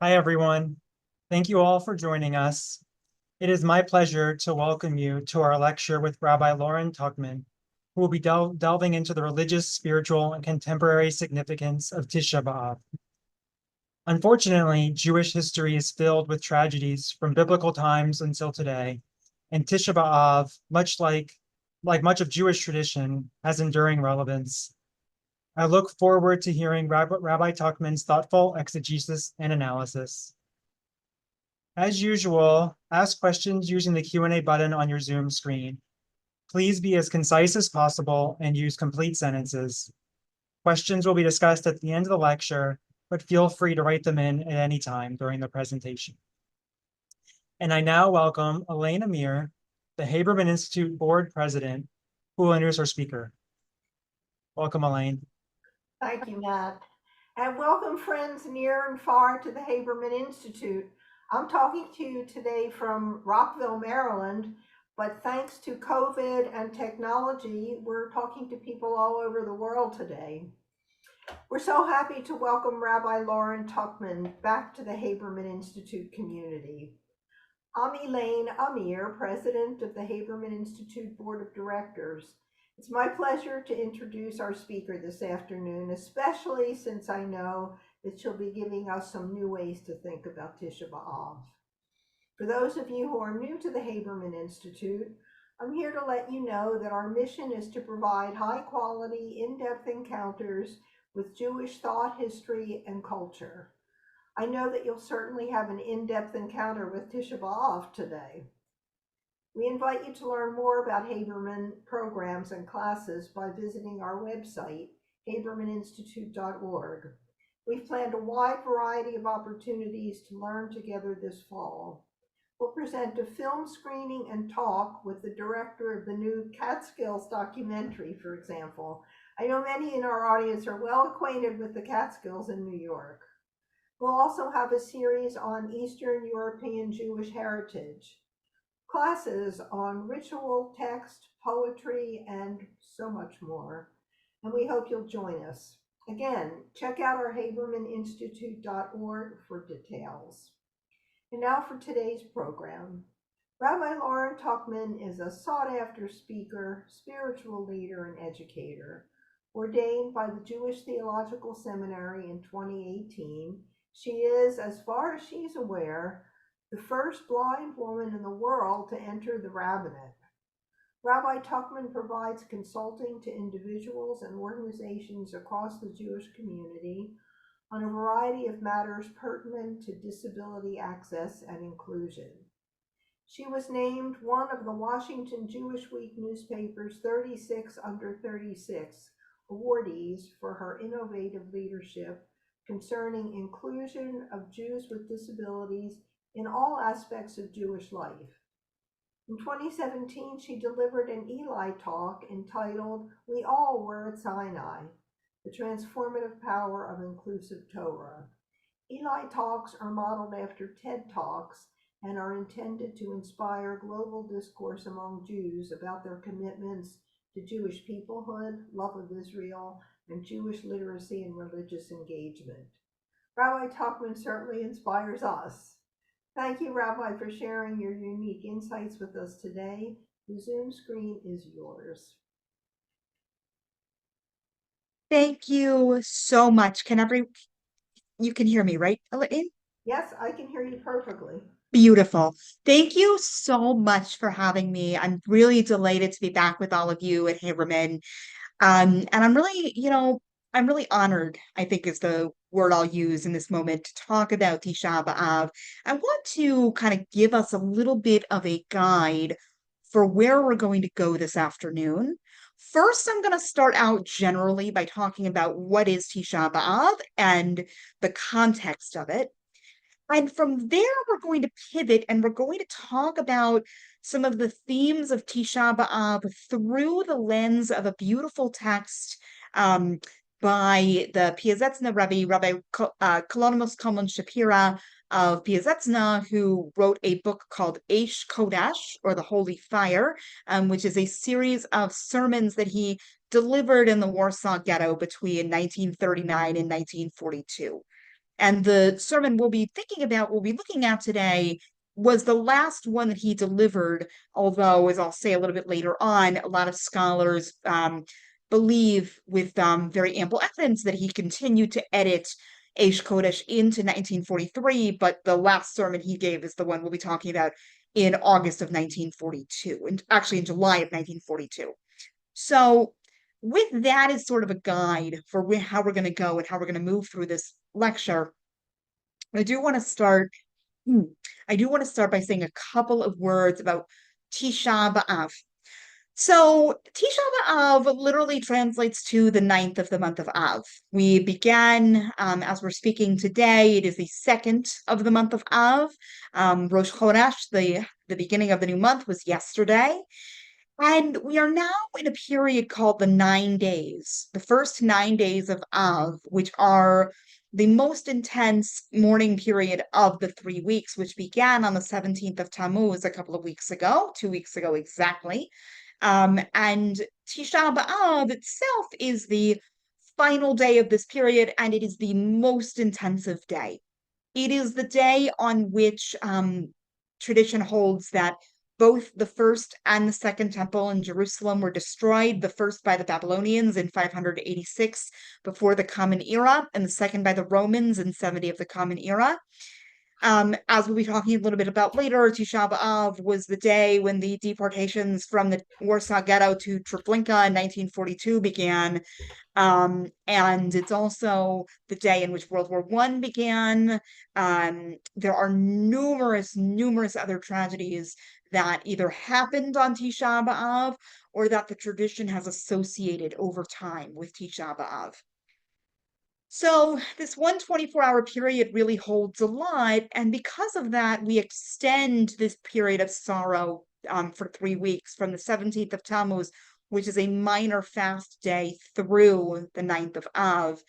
Hi, everyone. Thank you all for joining us. It is my pleasure to welcome you to our lecture with Rabbi Lauren Tuchman, who will be delving into the religious, spiritual, and contemporary significance of Tisha BAv. Unfortunately, Jewish history is filled with tragedies from biblical times until today, and Tisha BAv, much like much of Jewish tradition, has enduring relevance. I look forward to hearing Rabbi Tuchman's thoughtful exegesis and analysis. As usual, ask questions using the Q&A button on your Zoom screen. Please be as concise as possible and use complete sentences. Questions will be discussed at the end of the lecture, but feel free to write them in at any time during the presentation. And I now welcome Elaine Amir, the Haberman Institute Board President, who will introduce our speaker. Welcome, Elaine. Thank you, Matt. And welcome, friends near and far, to the Haberman Institute. I'm talking to you today from Rockville, Maryland, but thanks to COVID and technology, we're talking to people all over the world today. We're so happy to welcome Rabbi Lauren Tuchman back to the Haberman Institute community. I'm Elaine Amir, president of the Haberman Institute Board of Directors. It's my pleasure to introduce our speaker this afternoon, especially since I know that she'll be giving us some new ways to think about Tisha BAv. For those of you who are new to the Haberman Institute, I'm here to let you know that our mission is to provide high-quality, in-depth encounters with Jewish thought, history, and culture. I know that you'll certainly have an in-depth encounter with Tisha BAv today. We invite you to learn more about Haberman programs and classes by visiting our website, habermaninstitute.org. We've planned a wide variety of opportunities to learn together this fall. We'll present a film screening and talk with the director of the new Catskills documentary, for example. I know many in our audience are well acquainted with the Catskills in New York. We'll also have a series on Eastern European Jewish heritage, classes on ritual, text, poetry, and so much more. And we hope you'll join us. Again, check out our habermaninstitute.org for details. And now for today's program. Rabbi Lauren Tuchman is a sought-after speaker, spiritual leader, and educator. Ordained by the Jewish Theological Seminary in 2018, she is, as far as she's aware, the first blind woman in the world to enter the rabbinate. Rabbi Tuchman provides consulting to individuals and organizations across the Jewish community on a variety of matters pertinent to disability access and inclusion. She was named one of the Washington Jewish Week newspaper's 36 under 36 awardees for her innovative leadership concerning inclusion of Jews with disabilities in all aspects of Jewish life. In 2017, she delivered an Eli talk entitled "We All Were at Sinai: The Transformative Power of Inclusive Torah." Eli talks are modeled after TED Talks and are intended to inspire global discourse among Jews about their commitments to Jewish peoplehood, love of Israel, and Jewish literacy and religious engagement. Rabbi Tuchman certainly inspires us. Thank you, Rabbi, for sharing your unique insights with us today. The Zoom screen is yours. Thank you so much. You can hear me, right, Elaine? Yes, I can hear you perfectly. Beautiful. Thank you so much for having me. I'm really delighted to be back with all of you at Haberman. And I'm really honored, I think is the word I'll use in this moment to talk about Tisha BAv. I want to kind of give us a little bit of a guide for where we're going to go this afternoon. First, I'm going to start out generally by talking about what is Tisha BAv and the context of it. And from there, we're going to pivot and we're going to talk about some of the themes of Tisha B'Av through the lens of a beautiful text by the Piazetzna Rabbi Kalonymus Kalman Shapira of Piazetzna, who wrote a book called Eish Kodesh, or The Holy Fire, which is a series of sermons that he delivered in the Warsaw Ghetto between 1939 and 1942. And the sermon we'll be looking at today was the last one that he delivered, although, as I'll say a little bit later on, a lot of scholars believe with very ample evidence that he continued to edit Eish Kodesh into 1943, but the last sermon he gave is the one we'll be talking about in August of 1942, and actually in July of 1942. So with that as sort of a guide for how we're going to go and how we're going to move through this lecture, I do want to start by saying a couple of words about Tisha BAv. So Tisha BAv literally translates to the 9th of the month of Av. We began, as we're speaking today, it is the 2nd of the month of Av. Rosh Chodesh, the beginning of the new month, was yesterday. And we are now in a period called the 9 days, the first 9 days of Av, which are the most intense mourning period of the 3 weeks, which began on the 17th of Tammuz a couple of weeks ago, 2 weeks ago exactly. And Tisha BAv itself is the final day of this period, and it is the most intensive day. It is the day on which tradition holds that both the first and the second temple in Jerusalem were destroyed, the first by the Babylonians in 586 before the Common Era, and the second by the Romans in 70 of the Common Era. As we'll be talking a little bit about later, Tisha BAv was the day when the deportations from the Warsaw Ghetto to Treblinka in 1942 began. And it's also the day in which World War I began. There are numerous other tragedies that either happened on Tisha BAv or that the tradition has associated over time with Tisha BAv. So this 124-hour period really holds a lot, and because of that, we extend this period of sorrow for 3 weeks from the 17th of Tammuz, which is a minor fast day, through the 9th of Av.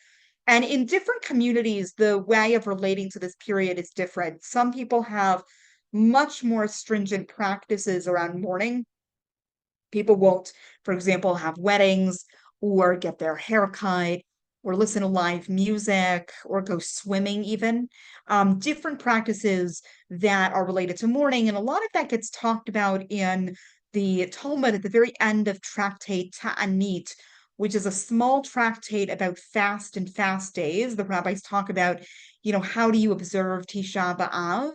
And in different communities, the way of relating to this period is different. Some people have much more stringent practices around mourning. People won't, for example, have weddings or get their hair cut or listen to live music or go swimming even. Different practices that are related to mourning. And a lot of that gets talked about in the Talmud at the very end of Tractate Ta'anit, which is a small tractate about fast and fast days. The rabbis talk about, how do you observe Tisha BAv?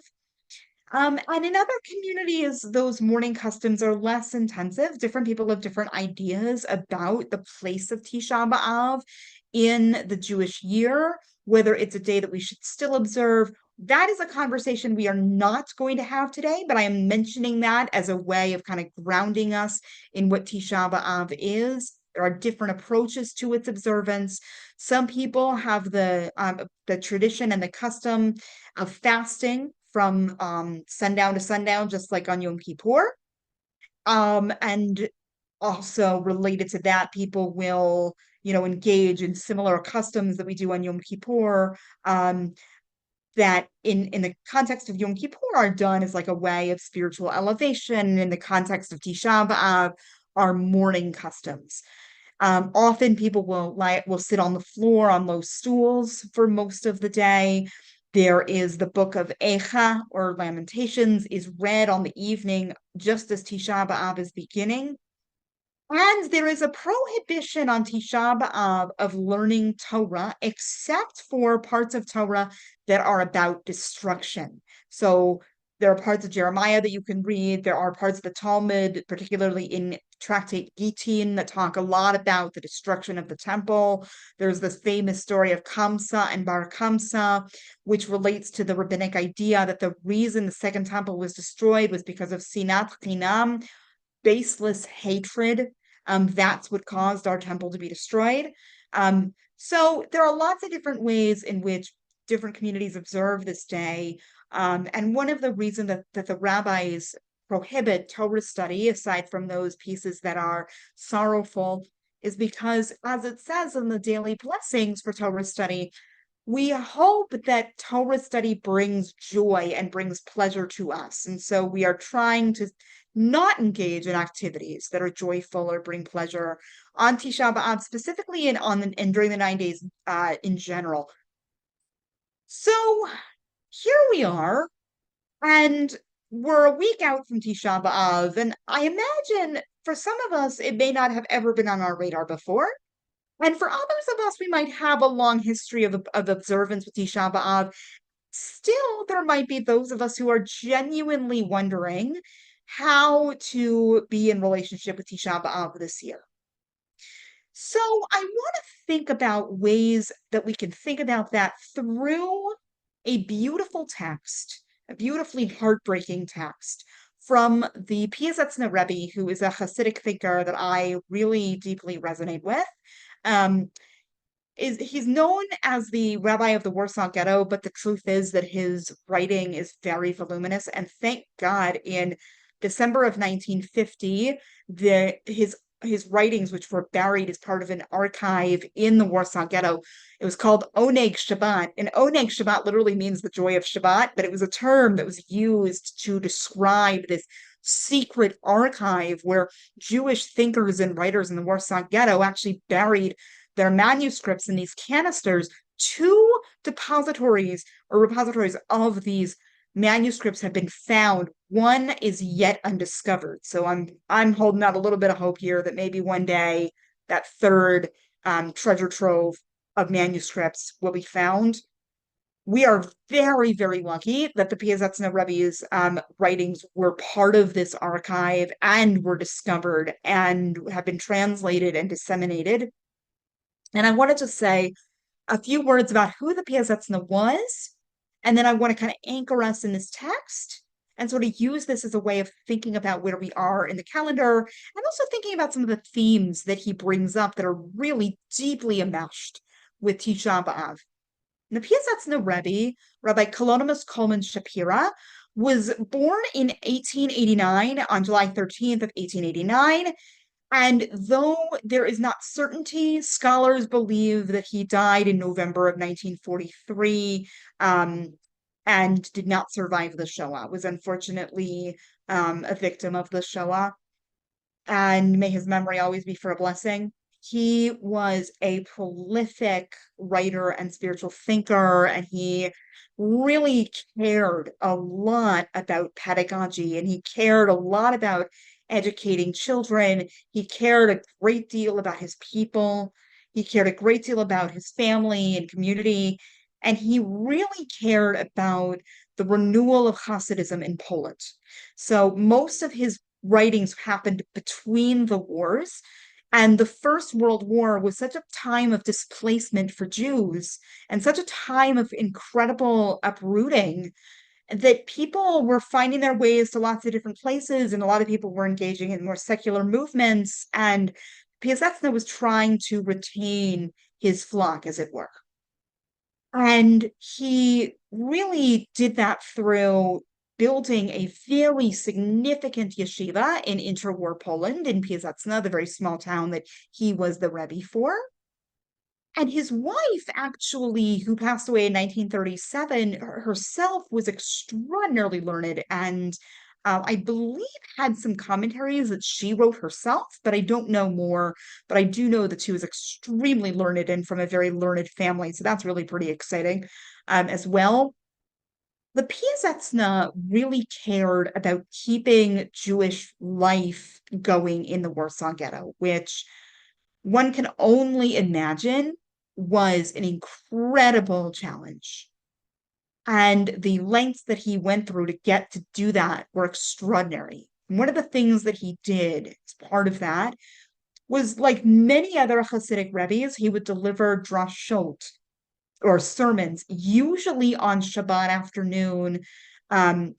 And in other communities, those mourning customs are less intensive. Different people have different ideas about the place of Tisha BAv in the Jewish year, whether it's a day that we should still observe. That is a conversation we are not going to have today, but I am mentioning that as a way of kind of grounding us in what Tisha BAv is. There are different approaches to its observance. Some people have the tradition and the custom of fasting from sundown to sundown, just like on Yom Kippur. And also related to that, people will, engage in similar customs that we do on Yom Kippur, that in the context of Yom Kippur are done as like a way of spiritual elevation. In the context of Tisha BAv are mourning customs. Often people will sit on the floor on low stools for most of the day. There is the book of Eicha, or Lamentations, is read on the evening just as Tisha BAv is beginning. And there is a prohibition on Tisha BAv of learning Torah, except for parts of Torah that are about destruction. So there are parts of Jeremiah that you can read. There are parts of the Talmud, particularly in Tractate Gittin, that talk a lot about the destruction of the temple. There's this famous story of Kamsa and Bar Kamsa, which relates to the rabbinic idea that the reason the second temple was destroyed was because of Sinat Chinam, baseless hatred. That's what caused our temple to be destroyed. So there are lots of different ways in which different communities observe this day. And one of the reasons that the rabbis prohibit Torah study, aside from those pieces that are sorrowful, is because, as it says in the daily blessings for Torah study, we hope that Torah study brings joy and brings pleasure to us. And so we are trying to not engage in activities that are joyful or bring pleasure on Tisha BAv specifically, and during the 9 days in general. So here we are, and we're a week out from Tisha BAv, and I imagine for some of us, it may not have ever been on our radar before. And for others of us, we might have a long history of observance with Tisha BAv. Still, there might be those of us who are genuinely wondering how to be in relationship with Tisha BAv this year. So I want to think about ways that we can think about that through a beautiful text, a beautifully heartbreaking text from the Piasetzna Rebbe, who is a Hasidic thinker that I really deeply resonate with. Um, he's known as the rabbi of the Warsaw Ghetto, but the truth is that his writing is very voluminous. And thank God, in December of 1950, his writings, which were buried as part of an archive in the Warsaw Ghetto, it was called Oneg Shabbat. And Oneg Shabbat literally means the joy of Shabbat, but it was a term that was used to describe this secret archive where Jewish thinkers and writers in the Warsaw Ghetto actually buried their manuscripts in these canisters. Two depositories or repositories of these manuscripts have been found. One is yet undiscovered. So I'm holding out a little bit of hope here that maybe one day that third treasure trove of manuscripts will be found. We are very, very lucky that the Piasetzna Rebbe's writings were part of this archive and were discovered and have been translated and disseminated. And I wanted to say a few words about who the Piasetzna was, and then I want to kind of anchor us in this text and sort of use this as a way of thinking about where we are in the calendar, and also thinking about some of the themes that he brings up that are really deeply enmeshed with Tisha BAv. The Piasetzna Rebbe, Rabbi Kalonymus Coleman Shapira, was born in 1889 on July 13th of 1889. And though there is not certainty, scholars believe that he died in November of 1943 and did not survive the Shoah, was unfortunately a victim of the Shoah. And may his memory always be for a blessing. He was a prolific writer and spiritual thinker, and he really cared a lot about pedagogy, and he cared a lot about educating children. He cared a great deal about his people. He cared a great deal about his family and community. And he really cared about the renewal of Hasidism in Poland. So most of his writings happened between the wars. And the First World War was such a time of displacement for Jews and such a time of incredible uprooting that people were finding their ways to lots of different places, and a lot of people were engaging in more secular movements. And Piasetzna was trying to retain his flock, as it were. And he really did that through building a very significant yeshiva in interwar Poland, in Piasetzna, the very small town that he was the Rebbe for. And his wife, actually, who passed away in 1937, herself was extraordinarily learned, and I believe had some commentaries that she wrote herself, but I don't know more. But I do know that she was extremely learned and from a very learned family, so that's really pretty exciting as well. The Piasetzna really cared about keeping Jewish life going in the Warsaw Ghetto, which one can only imagine was an incredible challenge. And the lengths that he went through to get to do that were extraordinary. And one of the things that he did as part of that was, like many other Hasidic Rebbe's, he would deliver drashot, or sermons, usually on Shabbat afternoon. Some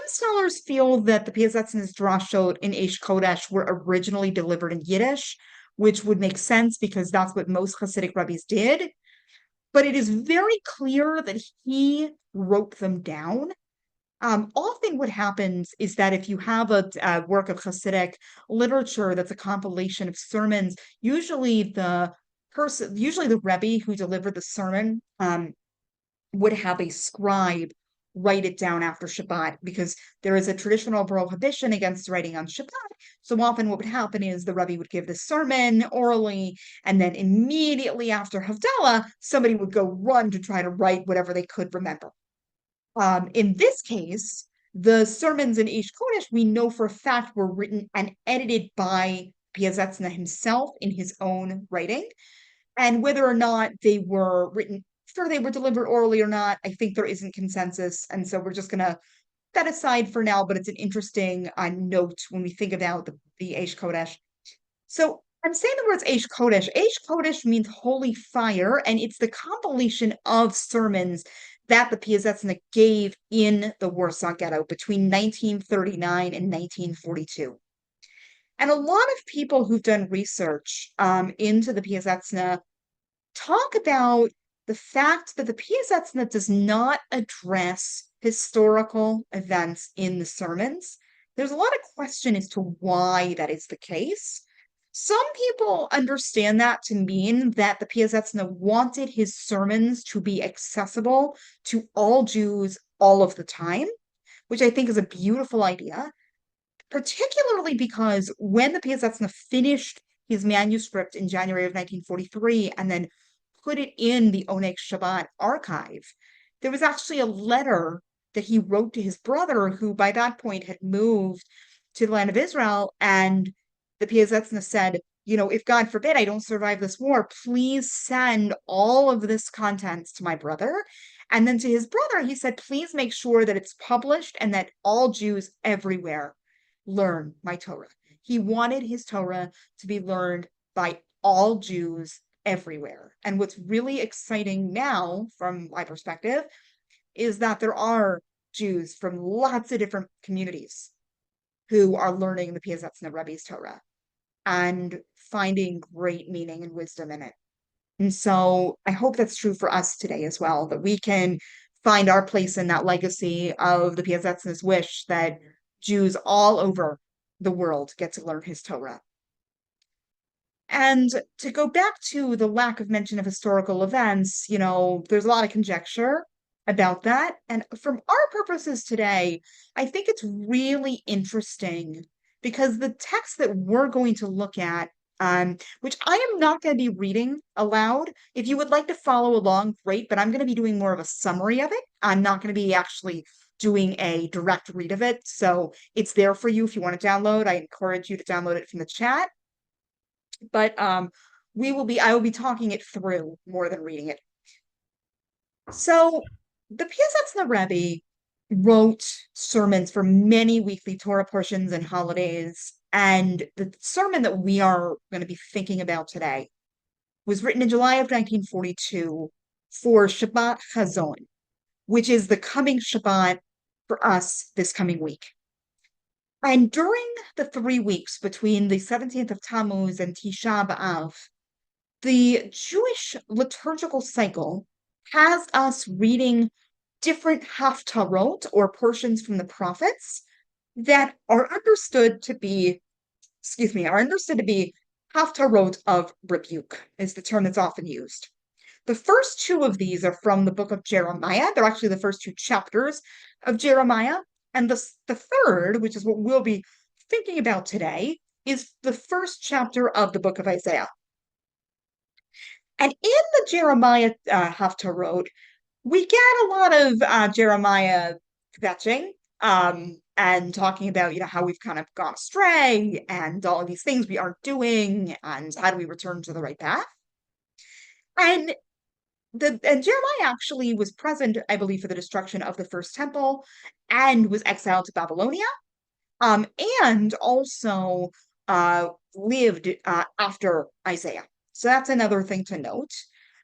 scholars feel that the Piasetzna's drashot in Eish Kodesh were originally delivered in Yiddish, which would make sense because that's what most Hasidic rabbis did. But it is very clear that he wrote them down. Often what happens is that if you have a work of Hasidic literature that's a compilation of sermons, usually the Rebbe who delivered the sermon would have a scribe write it down after Shabbat, because there is a traditional prohibition against writing on Shabbat. So often what would happen is the Rebbe would give the sermon orally, and then immediately after Havdalah, somebody would go run to try to write whatever they could remember. In this case, the sermons in Eish Kodesh, we know for a fact, were written and edited by Piazetzna himself in his own writing. And whether or not they were written after they were delivered orally or not, I think there isn't consensus. And so we're just going to that aside for now, but it's an interesting note when we think about the Eish Kodesh. So I'm saying the words Eish Kodesh. Eish Kodesh means holy fire, and it's the compilation of sermons that the Piazetzna gave in the Warsaw Ghetto between 1939 and 1942. And a lot of people who've done research into the Piazetzna talk about the fact that the Piazetzna does not address historical events in the sermons. There's a lot of question as to why that is the case. Some people understand that to mean that the Piazetzna wanted his sermons to be accessible to all Jews all of the time, which I think is a beautiful idea, particularly because when the Piazetzna finished his manuscript in January of 1943 and then put it in the Oneg Shabbat archive, there was actually a letter that he wrote to his brother, who by that point had moved to the land of Israel. And the Piazetzna said, if God forbid I don't survive this war, please send all of this content to my brother. And then to his brother, he said, please make sure that it's published and that all Jews everywhere learn my Torah. He wanted his Torah to be learned by all Jews everywhere. And what's really exciting now, from my perspective, is that there are Jews from lots of different communities who are learning the Piazetzna Rebbe's Torah and finding great meaning and wisdom in it. And so I hope that's true for us today as well, that we can find our place in that legacy of the Piazetzna's wish that Jews all over the world get to learn his Torah. And to go back to the lack of mention of historical events, there's a lot of conjecture about that. And from our purposes today, I think it's really interesting because the text that we're going to look at, which I am not going to be reading aloud. If you would like to follow along, great, but I'm going to be doing more of a summary of it. I'm not going to be actually doing a direct read of it. So it's there for you if you want to download. I encourage you to download it from the chat. But I will be talking it through more than reading it. So the Piazetzna Rebbe wrote sermons for many weekly Torah portions and holidays. And the sermon that we are going to be thinking about today was written in July of 1942 for Shabbat Chazon, which is the coming Shabbat for us this coming week. And during the 3 weeks between the 17th of Tammuz and Tisha BAv, the Jewish liturgical cycle has us reading different haftarot, or portions from the prophets, that are understood to be haftarot of rebuke, is the term that's often used. The first 2 of these are from the book of Jeremiah. They're actually the first 2 chapters of Jeremiah. And the third, which is what we'll be thinking about today, is the first chapter of the book of Isaiah. And in the Jeremiah Haftarot, we get a lot of Jeremiah fetching and talking about, how we've kind of gone astray and all of these things we aren't doing and how do we return to the right path. And Jeremiah actually was present, I believe, for the destruction of the first temple and was exiled to Babylonia, and also lived after Isaiah. So that's another thing to note.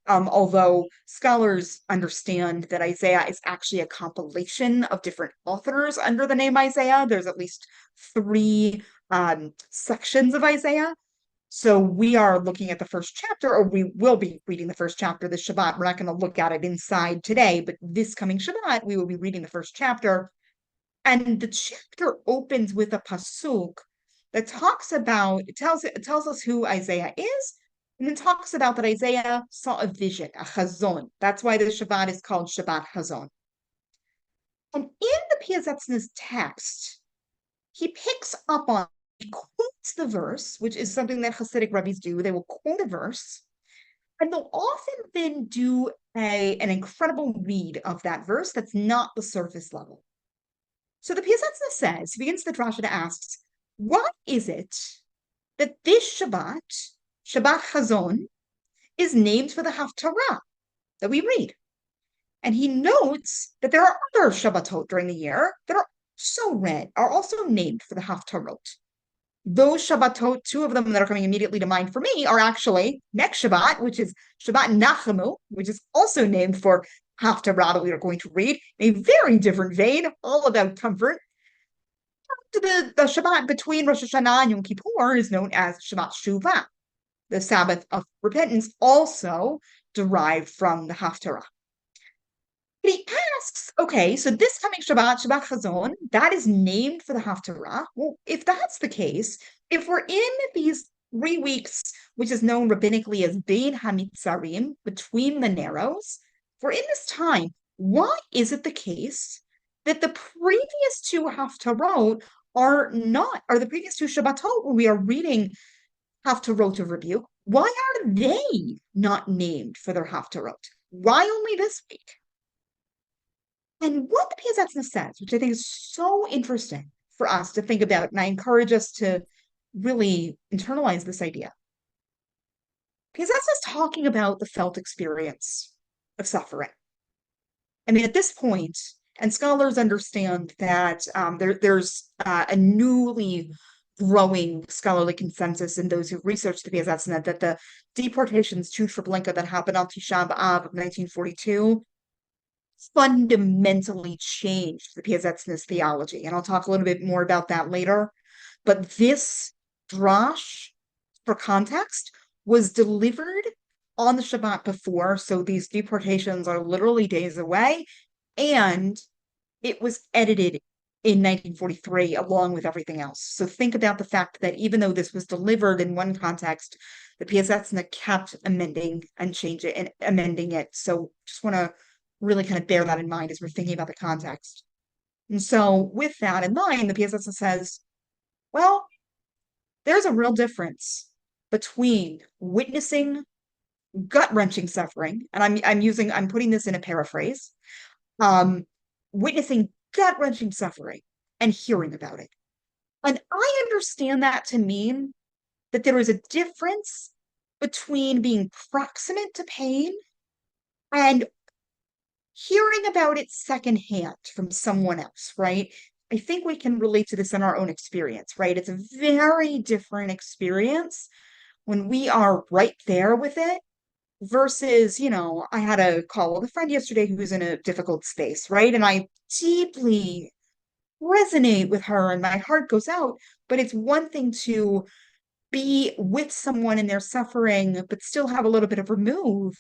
Although scholars understand that Isaiah is actually a compilation of different authors under the name Isaiah. There's at least 3 sections of Isaiah. So we are looking at the first chapter, or we will be reading the first chapter this Shabbat. We're not going to look at it inside today, but this coming Shabbat, we will be reading the first chapter. And the chapter opens with a pasuk that talks about, it tells us who Isaiah is, and then talks about that Isaiah saw a vision, a chazon. That's why the Shabbat is called Shabbat Chazon. And in the Piasetzna's text, he picks up on, he quotes the verse, which is something that Hasidic rabbis do. They will quote a verse, and they'll often then do an incredible read of that verse that's not the surface level. So the Piasetzna says, he begins the drasha and asks, why is it that this Shabbat, Shabbat Chazon, is named for the Haftarah that we read? And he notes that there are other Shabbatot during the year that are also named for the Haftarot. Those Shabbatot, two of them that are coming immediately to mind for me, are actually next Shabbat, which is Shabbat Nachamu, which is also named for Haftarah that we are going to read, in a very different vein, all about comfort. The Shabbat between Rosh Hashanah and Yom Kippur is known as Shabbat Shuvah, the Sabbath of repentance, also derived from the Haftarah. But he asks, okay, so this coming Shabbat, Shabbat Chazon, that is named for the Haftarah. Well, if that's the case, if we're in these 3 weeks, which is known rabbinically as Bein HaMitzarim, between the narrows, if we're in this time, why is it the case that the previous 2 Haftarot are the previous 2 Shabbatot when we are reading Haftarot of rebuke, why are they not named for their Haftarot? Why only this week? And what the Piasetzna says, which I think is so interesting for us to think about, and I encourage us to really internalize this idea. Piasetzna is talking about the felt experience of suffering. I mean, at this point, and scholars understand that there's a newly growing scholarly consensus in those who researched the Piasetzna that the deportations to Treblinka that happened on Tisha BAv of 1942 fundamentally changed the Piasetzna's theology. And I'll talk a little bit more about that later. But this drash, for context, was delivered on the Shabbat before. So these deportations are literally days away. And it was edited in 1943 along with everything else. So think about the fact that even though this was delivered in one context, the Piasetzna kept amending and changing and amending it. So just want to really kind of bear that in mind as we're thinking about the context. And so with that in mind, the Piasetzna says, well, there's a real difference between witnessing gut-wrenching suffering, and I'm putting this in a paraphrase, witnessing gut-wrenching suffering and hearing about it. And I understand that to mean that there is a difference between being proximate to pain and hearing about it secondhand from someone else, right? I think we can relate to this in our own experience, right? It's a very different experience when we are right there with it versus, I had a call with a friend yesterday who was in a difficult space, right? And I deeply resonate with her and my heart goes out, but it's one thing to be with someone in their suffering, but still have a little bit of remove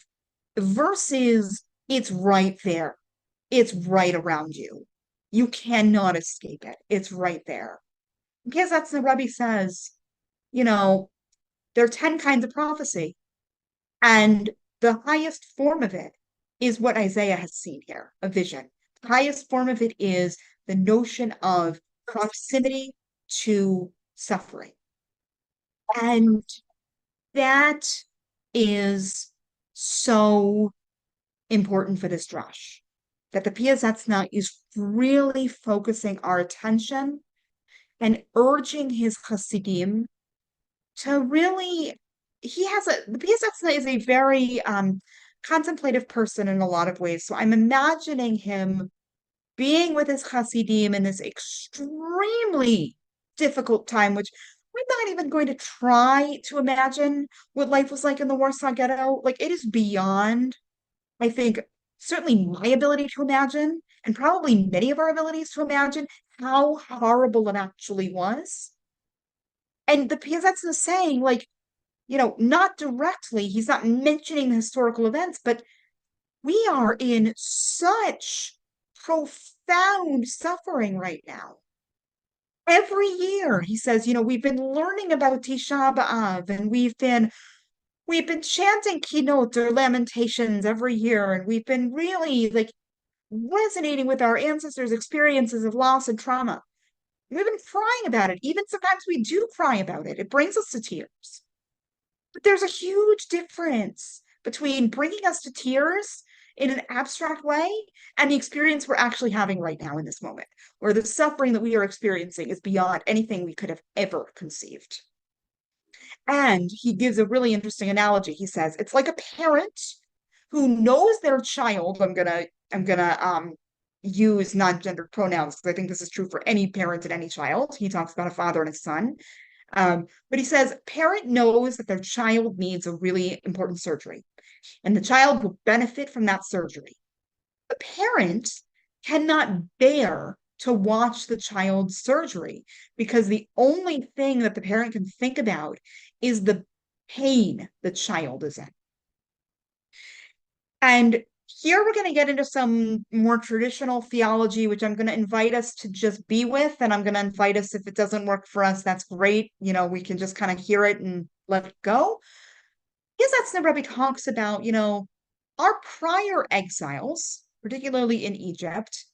versus it's right there. It's right around you. You cannot escape it. It's right there. Because that's the Rabbi says, there are 10 kinds of prophecy. And the highest form of it is what Isaiah has seen here, a vision. The highest form of it is the notion of proximity to suffering. And that is so important for this drash, that the Piasetzna is really focusing our attention and urging his Hasidim to really, the Piasetzna is a very contemplative person in a lot of ways. So I'm imagining him being with his Hasidim in this extremely difficult time, which we're not even going to try to imagine what life was like in the Warsaw Ghetto. Like, it is beyond, I think, certainly my ability to imagine, and probably many of our abilities to imagine how horrible it actually was. And the Piasetzna is saying, not directly, he's not mentioning the historical events, but we are in such profound suffering right now. Every year, he says, we've been learning about Tisha BAv, and we've been chanting kinot or lamentations every year, and we've been really resonating with our ancestors' experiences of loss and trauma. We've been crying about it. Even sometimes we do cry about it. It brings us to tears. But there's a huge difference between bringing us to tears in an abstract way and the experience we're actually having right now in this moment, where the suffering that we are experiencing is beyond anything we could have ever conceived. And he gives a really interesting analogy. He says it's like a parent who knows their child. I'm gonna use non-gendered pronouns because I think this is true for any parent and any child. He talks about a father and a son. But he says parent knows that their child needs a really important surgery, and the child will benefit from that surgery. The parent cannot bear to watch the child's surgery because the only thing that the parent can think about is the pain the child is in. And here we're going to get into some more traditional theology, which I'm going to invite us to just be with. And I'm going to invite us, if it doesn't work for us, that's great. You know, we can just kind of hear it and let it go. Yes, that's Rabbi talks about, our prior exiles, particularly in Egypt,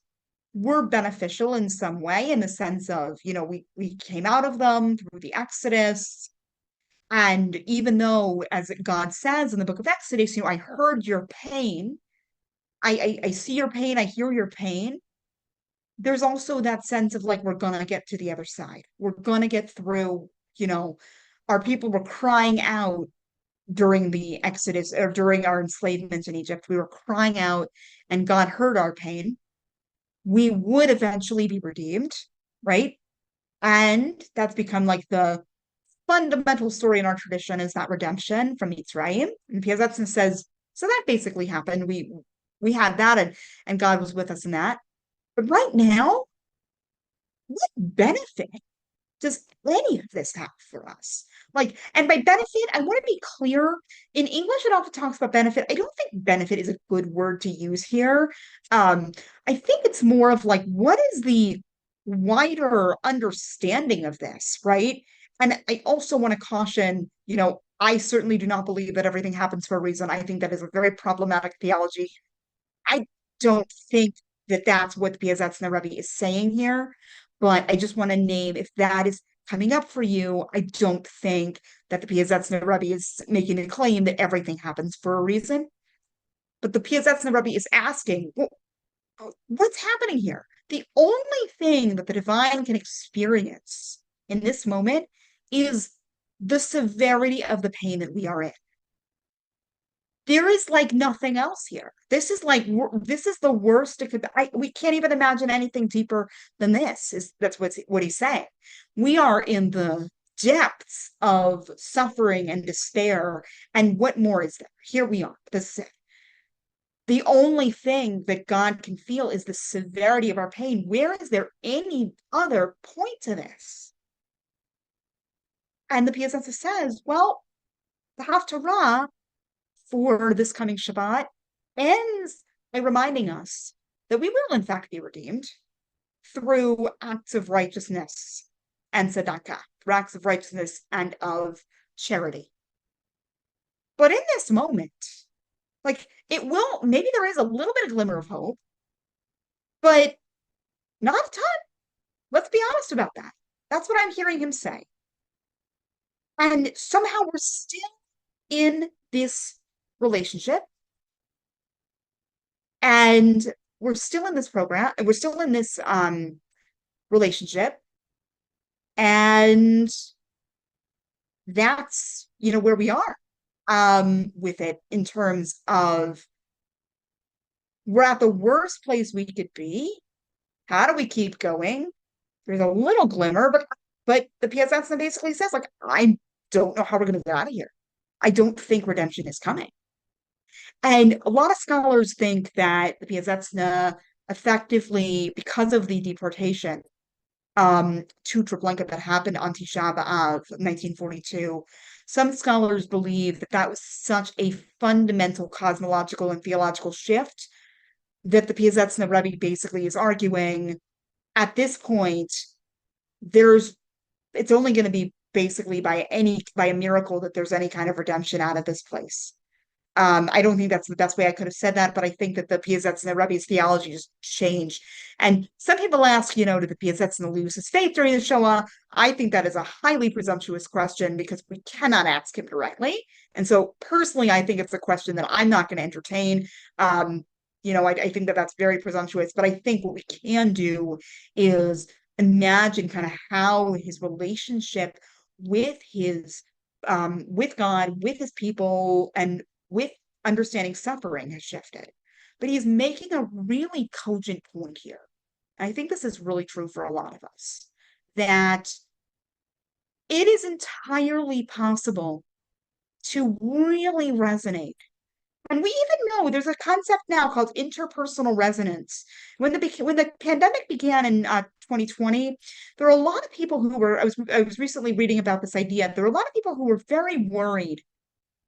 were beneficial in some way in the sense of, we came out of them through the Exodus. And even though, as God says in the book of Exodus, I heard your pain, I see your pain, I hear your pain. There's also that sense of like, we're going to get to the other side. We're going to get through, our people were crying out during the Exodus or during our enslavement in Egypt. We were crying out and God heard our pain. We would eventually be redeemed, right? And that's become like the fundamental story in our tradition is that redemption from Mitzrayim. And Piazetzna says, so that basically happened. We had that and God was with us in that. But right now, what benefit does any of this have for us? Like, and by benefit, I want to be clear. In English, it often talks about benefit. I don't think benefit is a good word to use here. I think it's more of like, what is the wider understanding of this, right? And I also want to caution, I certainly do not believe that everything happens for a reason. I think that is a very problematic theology. I don't think that that's what the Rabbi is saying here, but I just want to name if that is coming up for you. I don't think that the Piazetzna Rabbi is making a claim that everything happens for a reason, but the Piazetzna Rabbi is asking, well, what's happening here? The only thing that the divine can experience in this moment is the severity of the pain that we are in. There is like nothing else here. This is the worst it could be. We can't even imagine anything deeper than this. That's what he's saying. We are in the depths of suffering and despair. And what more is there? Here we are. This is it. The only thing that God can feel is the severity of our pain. Where is there any other point to this? And the Piazetzna says, well, the Haftarah for this coming Shabbat ends by reminding us that we will in fact be redeemed through acts of righteousness and tzedakah, through acts of righteousness and of charity. But in this moment, like maybe there is a little bit of glimmer of hope, but not a ton. Let's be honest about that. That's what I'm hearing him say. And somehow we're still in this relationship and we're still in this program and we're still in this relationship, and that's where we are with it in terms of we're at the worst place we could be. How do we keep going? There's a little glimmer, but the Piazetzna basically says, like, I don't know how we're going to get out of here. I don't think redemption is coming. And a lot of scholars think that the Piazetzna effectively, because of the deportation to Treblinka that happened on Tisha BAv 1942, some scholars believe that that was such a fundamental cosmological and theological shift that the Piazetzna Rebbe basically is arguing at this point, it's only going to be basically by a miracle that there's any kind of redemption out of this place. I don't think that's the best way I could have said that, but I think that the Piasetzna Rebbe's theology just changed. And some people ask, did the Piasetzna lose his faith during the Shoah? I think that is a highly presumptuous question because we cannot ask him directly. And so personally, I think it's a question that I'm not going to entertain. I think that that's very presumptuous, but I think what we can do is imagine kind of how his relationship with with God, with his people, and with understanding suffering has shifted. But he's making a really cogent point here. I think this is really true for a lot of us, that it is entirely possible to really resonate. And we even know there's a concept now called interpersonal resonance. When the pandemic began in 2020, there were a lot of people who were, I was recently reading about this idea. There were a lot of people who were very worried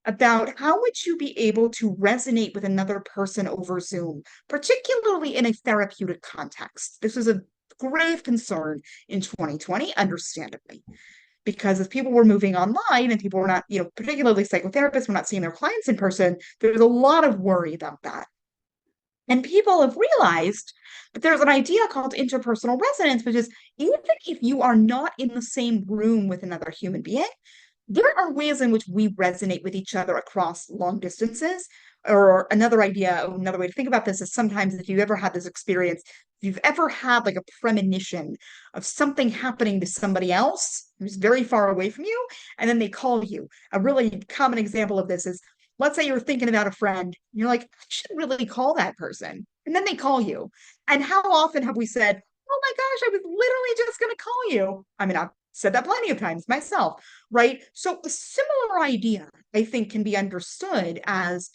about how would you be able to resonate with another person over Zoom, particularly in a therapeutic context. This was a grave concern in 2020, understandably, because if people were moving online and people were not, particularly psychotherapists were not seeing their clients in person, there was a lot of worry about that. And people have realized that there's an idea called interpersonal resonance, which is even if you are not in the same room with another human being, there are ways in which we resonate with each other across long distances. Or another way to think about this is sometimes if you've ever had this experience, if you've ever had like a premonition of something happening to somebody else who's very far away from you, and then they call you. A really common example of this is, let's say you're thinking about a friend, and you're like, I should really call that person. And then they call you. And how often have we said, oh my gosh, I was literally just going to call you. I mean, I've said that plenty of times myself, right? So a similar idea, I think, can be understood as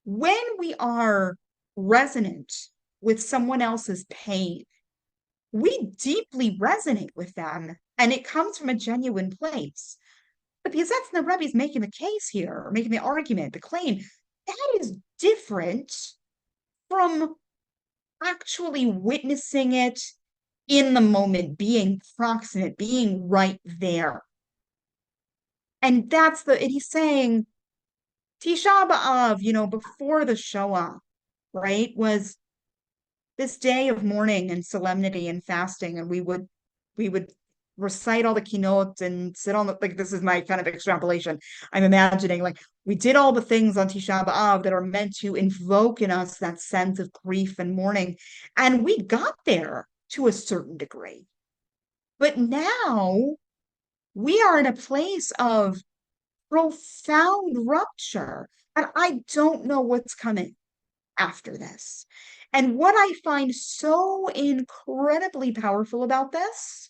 when we are resonant with someone else's pain, we deeply resonate with them, and it comes from a genuine place. But because that's the Rebbe's making the case here, or making the argument, the claim, that is different from actually witnessing it in the moment, being proximate, being right there. And and he's saying, Tisha BAv, before the Shoah, right, was this day of mourning and solemnity and fasting, and we would recite all the keynotes and sit on the, like, this is my kind of extrapolation. I'm imagining like we did all the things on Tisha BAv that are meant to invoke in us that sense of grief and mourning, and we got there to a certain degree. But now we are in a place of profound rupture, and I don't know what's coming after this. And what I find so incredibly powerful about this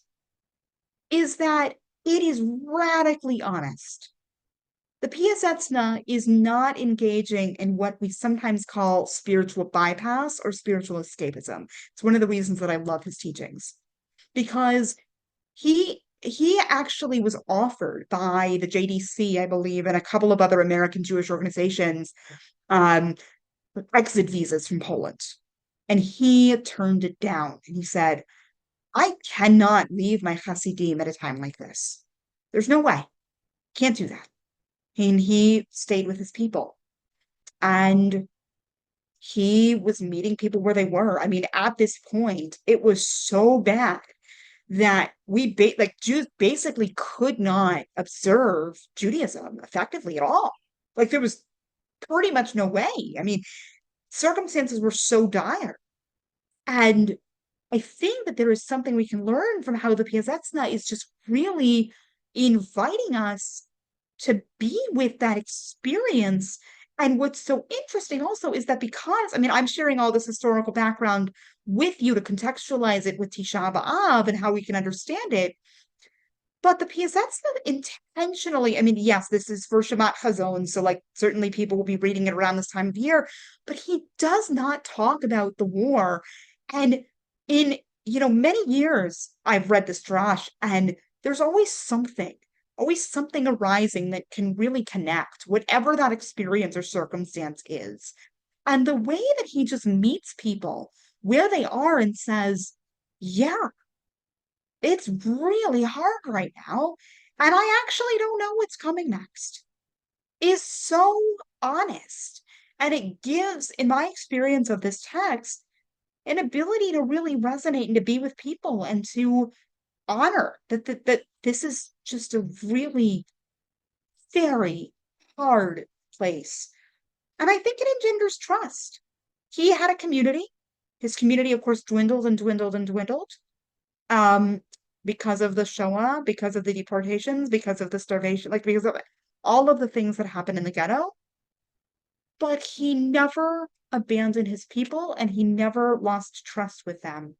is that it is radically honest. The Piasetzna is not engaging in what we sometimes call spiritual bypass or spiritual escapism. It's one of the reasons that I love his teachings, because he actually was offered by the JDC, I believe, and a couple of other American Jewish organizations, exit visas from Poland. And he turned it down. And he said, I cannot leave my Hasidim at a time like this. There's no way. Can't do that. And he stayed with his people. And he was meeting people where they were. I mean, at this point, it was so bad that Jews basically could not observe Judaism effectively at all. Like there was pretty much no way. I mean, circumstances were so dire. And I think that there is something we can learn from how the Piasetzna is just really inviting us to be with that experience. And what's so interesting also is that because, I mean, I'm sharing all this historical background with you to contextualize it with Tisha BAv and how we can understand it. But the Piasetzna intentionally, I mean, yes, this is for Shabbat Chazon, so like certainly people will be reading it around this time of year, but he does not talk about the war. And in, many years I've read this drash, and there's always something arising that can really connect, whatever that experience or circumstance is. And the way that he just meets people where they are and says, yeah, it's really hard right now. And I actually don't know what's coming next. is so honest. And it gives, in my experience of this text, an ability to really resonate and to be with people and to honor that this is just a really very hard place. And I think it engenders trust. He had a community. His community, of course, dwindled and dwindled and dwindled um, because of the Shoah, because of the deportations, because of the starvation, like because of all of the things that happened in the ghetto. But he never abandoned his people and he never lost trust with them.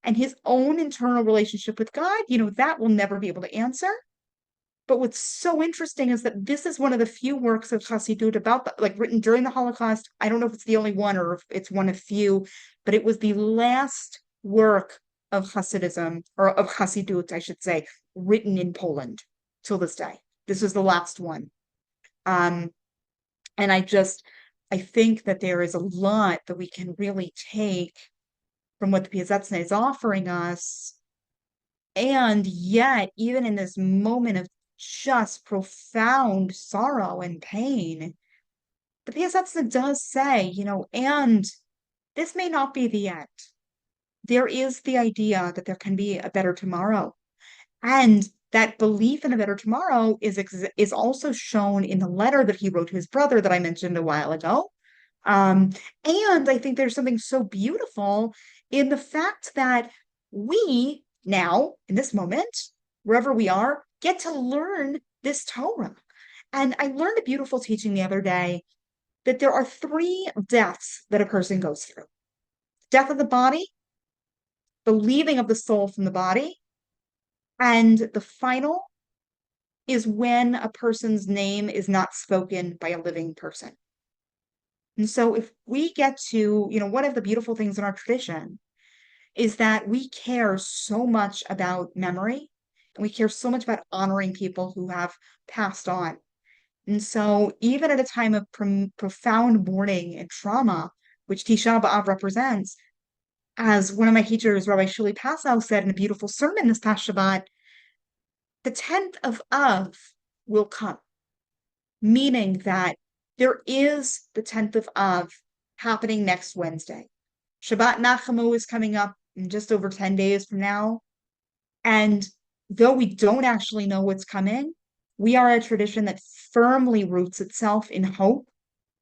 And his own internal relationship with God, that we'll never be able to answer. But what's so interesting is that this is one of the few works of Hasidut about like written during the Holocaust. I don't know if it's the only one or if it's one of few, but it was the last work of Hasidism, or of Hasidut, I should say, written in Poland till this day. This was the last one. Um, and I think that there is a lot that we can really take from what the Piazetzna is offering us. And yet, even in this moment of just profound sorrow and pain, the Piazetzna does say, and this may not be the end. There is the idea that there can be a better tomorrow. And that belief in a better tomorrow is also shown in the letter that he wrote to his brother that I mentioned a while ago. And I think there's something so beautiful in the fact that we now, in this moment, wherever we are, get to learn this Torah. And I learned a beautiful teaching the other day that there are 3 deaths that a person goes through: death of the body, the leaving of the soul from the body, and the final is when a person's name is not spoken by a living person. And so if we get to, one of the beautiful things in our tradition is that we care so much about memory and we care so much about honoring people who have passed on. And so even at a time of profound mourning and trauma, which Tisha BAv represents, as one of my teachers, Rabbi Shuli Passow, said in a beautiful sermon this past Shabbat, the 10th of Av will come, meaning that there is the 10th of Av happening next Wednesday. Shabbat Nachamu is coming up in just over 10 days from now. And though we don't actually know what's coming, we are a tradition that firmly roots itself in hope,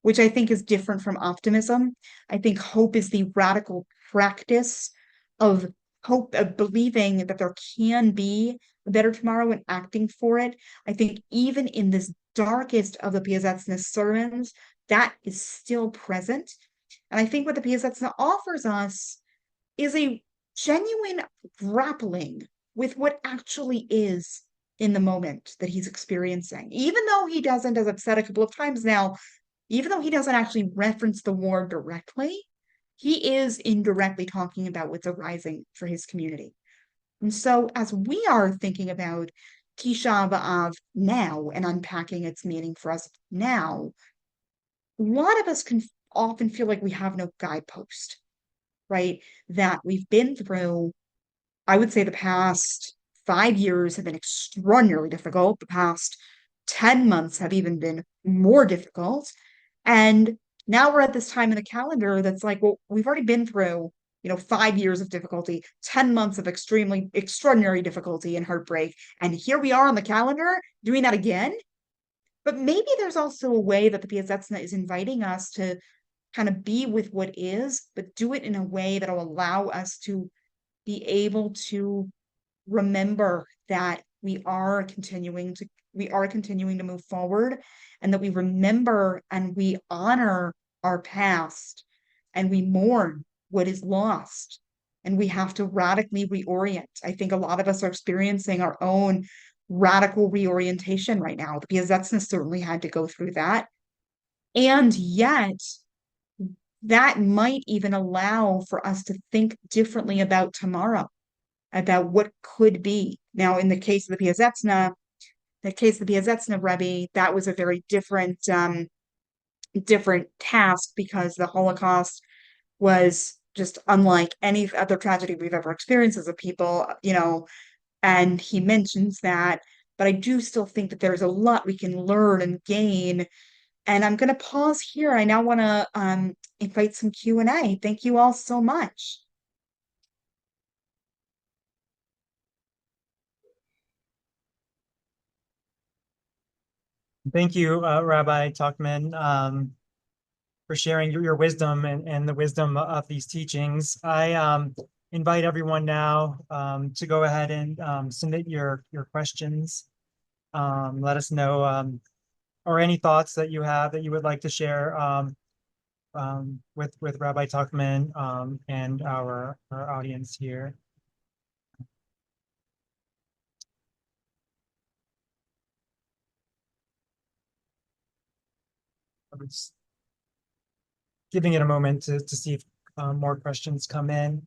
which I think is different from optimism. I think hope is the radical practice of hope, of believing that there can be a better tomorrow and acting for it. I think even in this darkest of the Piazetzna sermons, that is still present. And I think what the Piazetzna offers us is a genuine grappling with what actually is in the moment that he's experiencing. Even though he doesn't, as I've said a couple of times now, even though he doesn't actually reference the war directly, he is indirectly talking about what's arising for his community. And so as we are thinking about Tisha B'Av now and unpacking its meaning for us now, a lot of us can often feel like we have no guidepost, right? That we've been through, I would say the past 5 years have been extraordinarily difficult. The past 10 months have even been more difficult. And now we're at this time in the calendar that's like, well, we've already been through, 5 years of difficulty, 10 months of extremely extraordinary difficulty and heartbreak. And here we are on the calendar doing that again. But maybe there's also a way that the Piazetzna is inviting us to kind of be with what is, but do it in a way that will allow us to be able to remember that we are continuing to move forward, and that we remember and we honor our past and we mourn what is lost, and we have to radically reorient. I think a lot of us are experiencing our own radical reorientation right now. The Piazetzna certainly had to go through that. And yet that might even allow for us to think differently about tomorrow, about what could be. Now, in the case of the Piazetzna, Rebbe, that was a very different task, because the Holocaust was just unlike any other tragedy we've ever experienced as a people, and he mentions that but I do still think that there's a lot we can learn and gain. And I'm going to pause here. I now want to invite some Q&A. Thank you all so much. Thank you, Rabbi Tuchman, for sharing your wisdom and the wisdom of these teachings. I invite everyone now to go ahead and submit your questions. Let us know or any thoughts that you have that you would like to share with Rabbi Tuchman and our audience here. I'm just giving it a moment to see if more questions come in.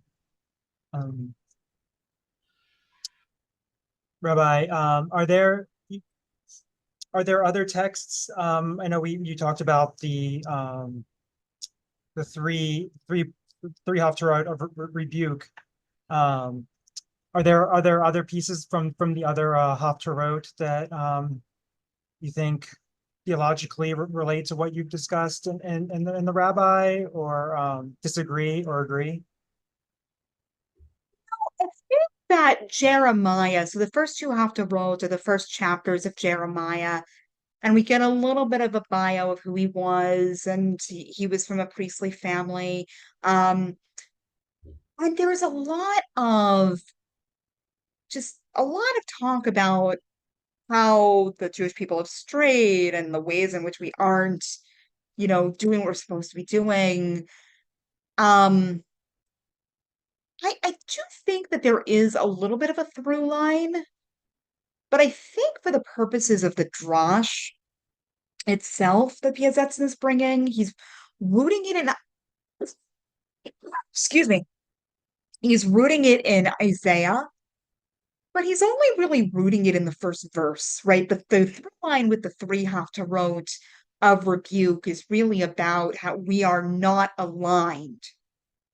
Rabbi, are there other texts? I know you talked about the three Haftarot of rebuke. Are there other pieces from the other Haftarot that you think theologically relate to what you've discussed in the Rabbi, or disagree or agree? I think that Jeremiah, so the first two Haftarot are the first chapters of Jeremiah, and we get a little bit of a bio of who he was, and he was from a priestly family. And there was just a lot of talk about how the Jewish people have strayed and the ways in which we aren't, doing what we're supposed to be doing. I do think that there is a little bit of a through line, but I think for the purposes of the drash itself that Piazetzin is bringing, he's rooting it in, excuse me, he's rooting it in Isaiah, but he's only really rooting it in the first verse, right? But the through line with the three Haftarot of rebuke is really about how we are not aligned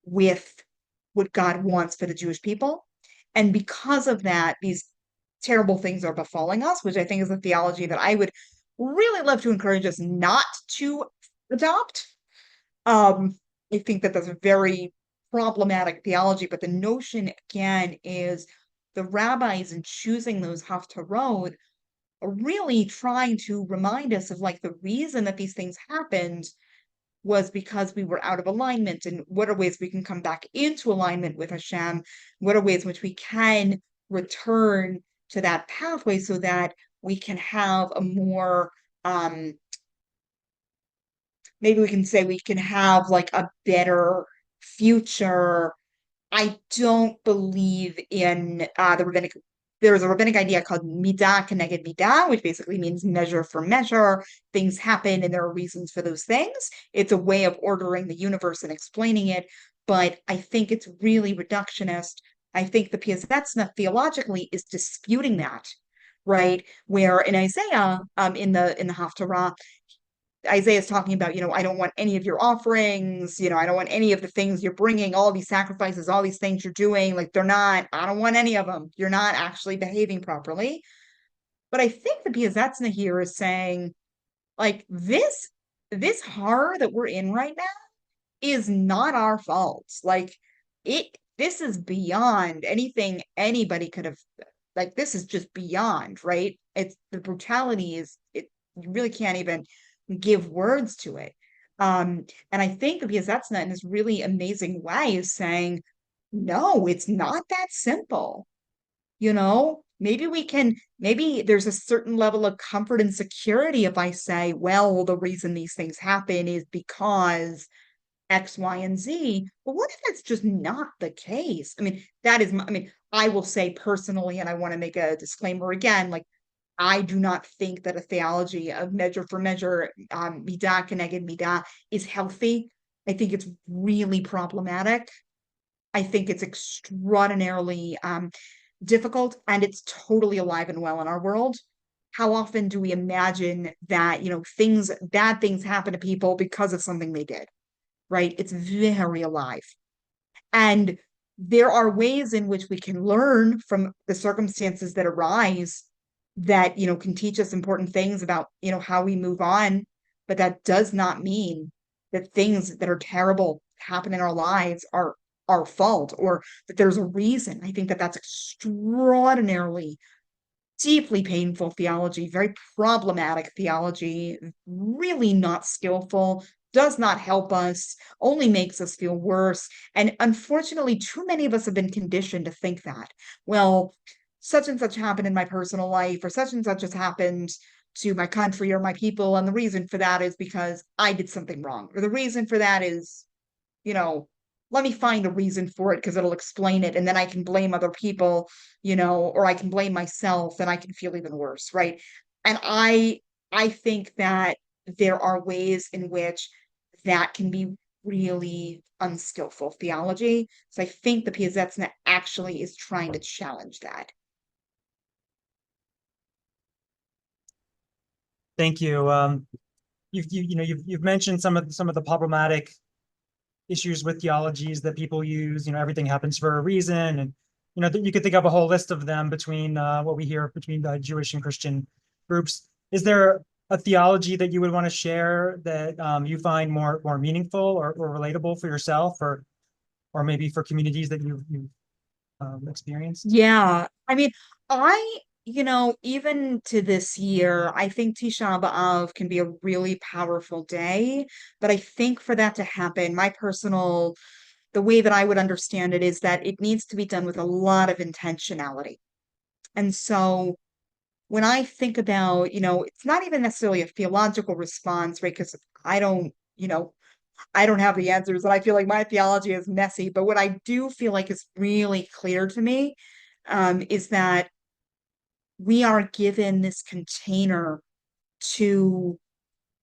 with what God wants for the Jewish people. And because of that, these terrible things are befalling us, which I think is a theology that I would really love to encourage us not to adopt. I think that that's a very problematic theology, but the notion again is the rabbis in choosing those haftarot are really trying to remind us of like the reason that these things happened was because we were out of alignment, and what are ways we can come back into alignment with Hashem? What are ways in which we can return to that pathway so that we can have a more maybe we can say we can have like a better future. I don't believe in the rabbinic. There's a rabbinic idea called midah keneged midah, which basically means measure for measure. Things happen and there are reasons for those things. It's a way of ordering the universe and explaining it, but I think it's really reductionist. I think the Piazetzna theologically is disputing that, right? Where in Isaiah, in the Haftarah, Isaiah is talking about, I don't want any of your offerings, I don't want any of the things you're bringing, all these sacrifices, all these things you're doing, like I don't want any of them. You're not actually behaving properly. But I think the Piazetzna here is saying, like, this horror that we're in right now is not our fault. Like, this is beyond anything anybody could have, like, this is just beyond, right? It's the brutality you really can't even give words to it. And I think the Piazetzna in this really amazing way is saying, no, it's not that simple. Maybe there's a certain level of comfort and security if I say, well, the reason these things happen is because X, Y, and Z. But what if that's just not the case? I mean, I will say personally, and I want to make a disclaimer again, like, I do not think that a theology of measure for measure, midah keneged midah, is healthy. I think it's really problematic. I think it's extraordinarily difficult, and it's totally alive and well in our world. How often do we imagine that, bad things happen to people because of something they did, right? It's very alive. And there are ways in which we can learn from the circumstances that arise that, can teach us important things about, how we move on. But that does not mean that things that are terrible happen in our lives are our fault, or that there's a reason. I think that that's extraordinarily deeply painful theology, very problematic theology, really not skillful, does not help us, only makes us feel worse. And unfortunately, too many of us have been conditioned to think that, well, such and such happened in my personal life, or such and such has happened to my country or my people. And the reason for that is because I did something wrong. Or the reason for that is, you know, let me find a reason for it because it'll explain it. And then I can blame other people, or I can blame myself and I can feel even worse. Right. And I think that there are ways in which that can be really unskillful theology. So I think the Piazetzna actually is trying to challenge that. Thank you. You've mentioned some of the problematic issues with theologies that people use. Everything happens for a reason, and you could think of a whole list of them between what we hear between the Jewish and Christian groups. Is there a theology that you would want to share that you find more meaningful or relatable for yourself, or maybe for communities that you've experienced? Yeah. I mean, even to this year, I think Tisha BAv can be a really powerful day. But I think for that to happen, the way that I would understand it is that it needs to be done with a lot of intentionality. And so when I think about, it's not even necessarily a theological response, right? Because I don't have the answers, and I feel like my theology is messy. But what I do feel like is really clear to me is that we are given this container to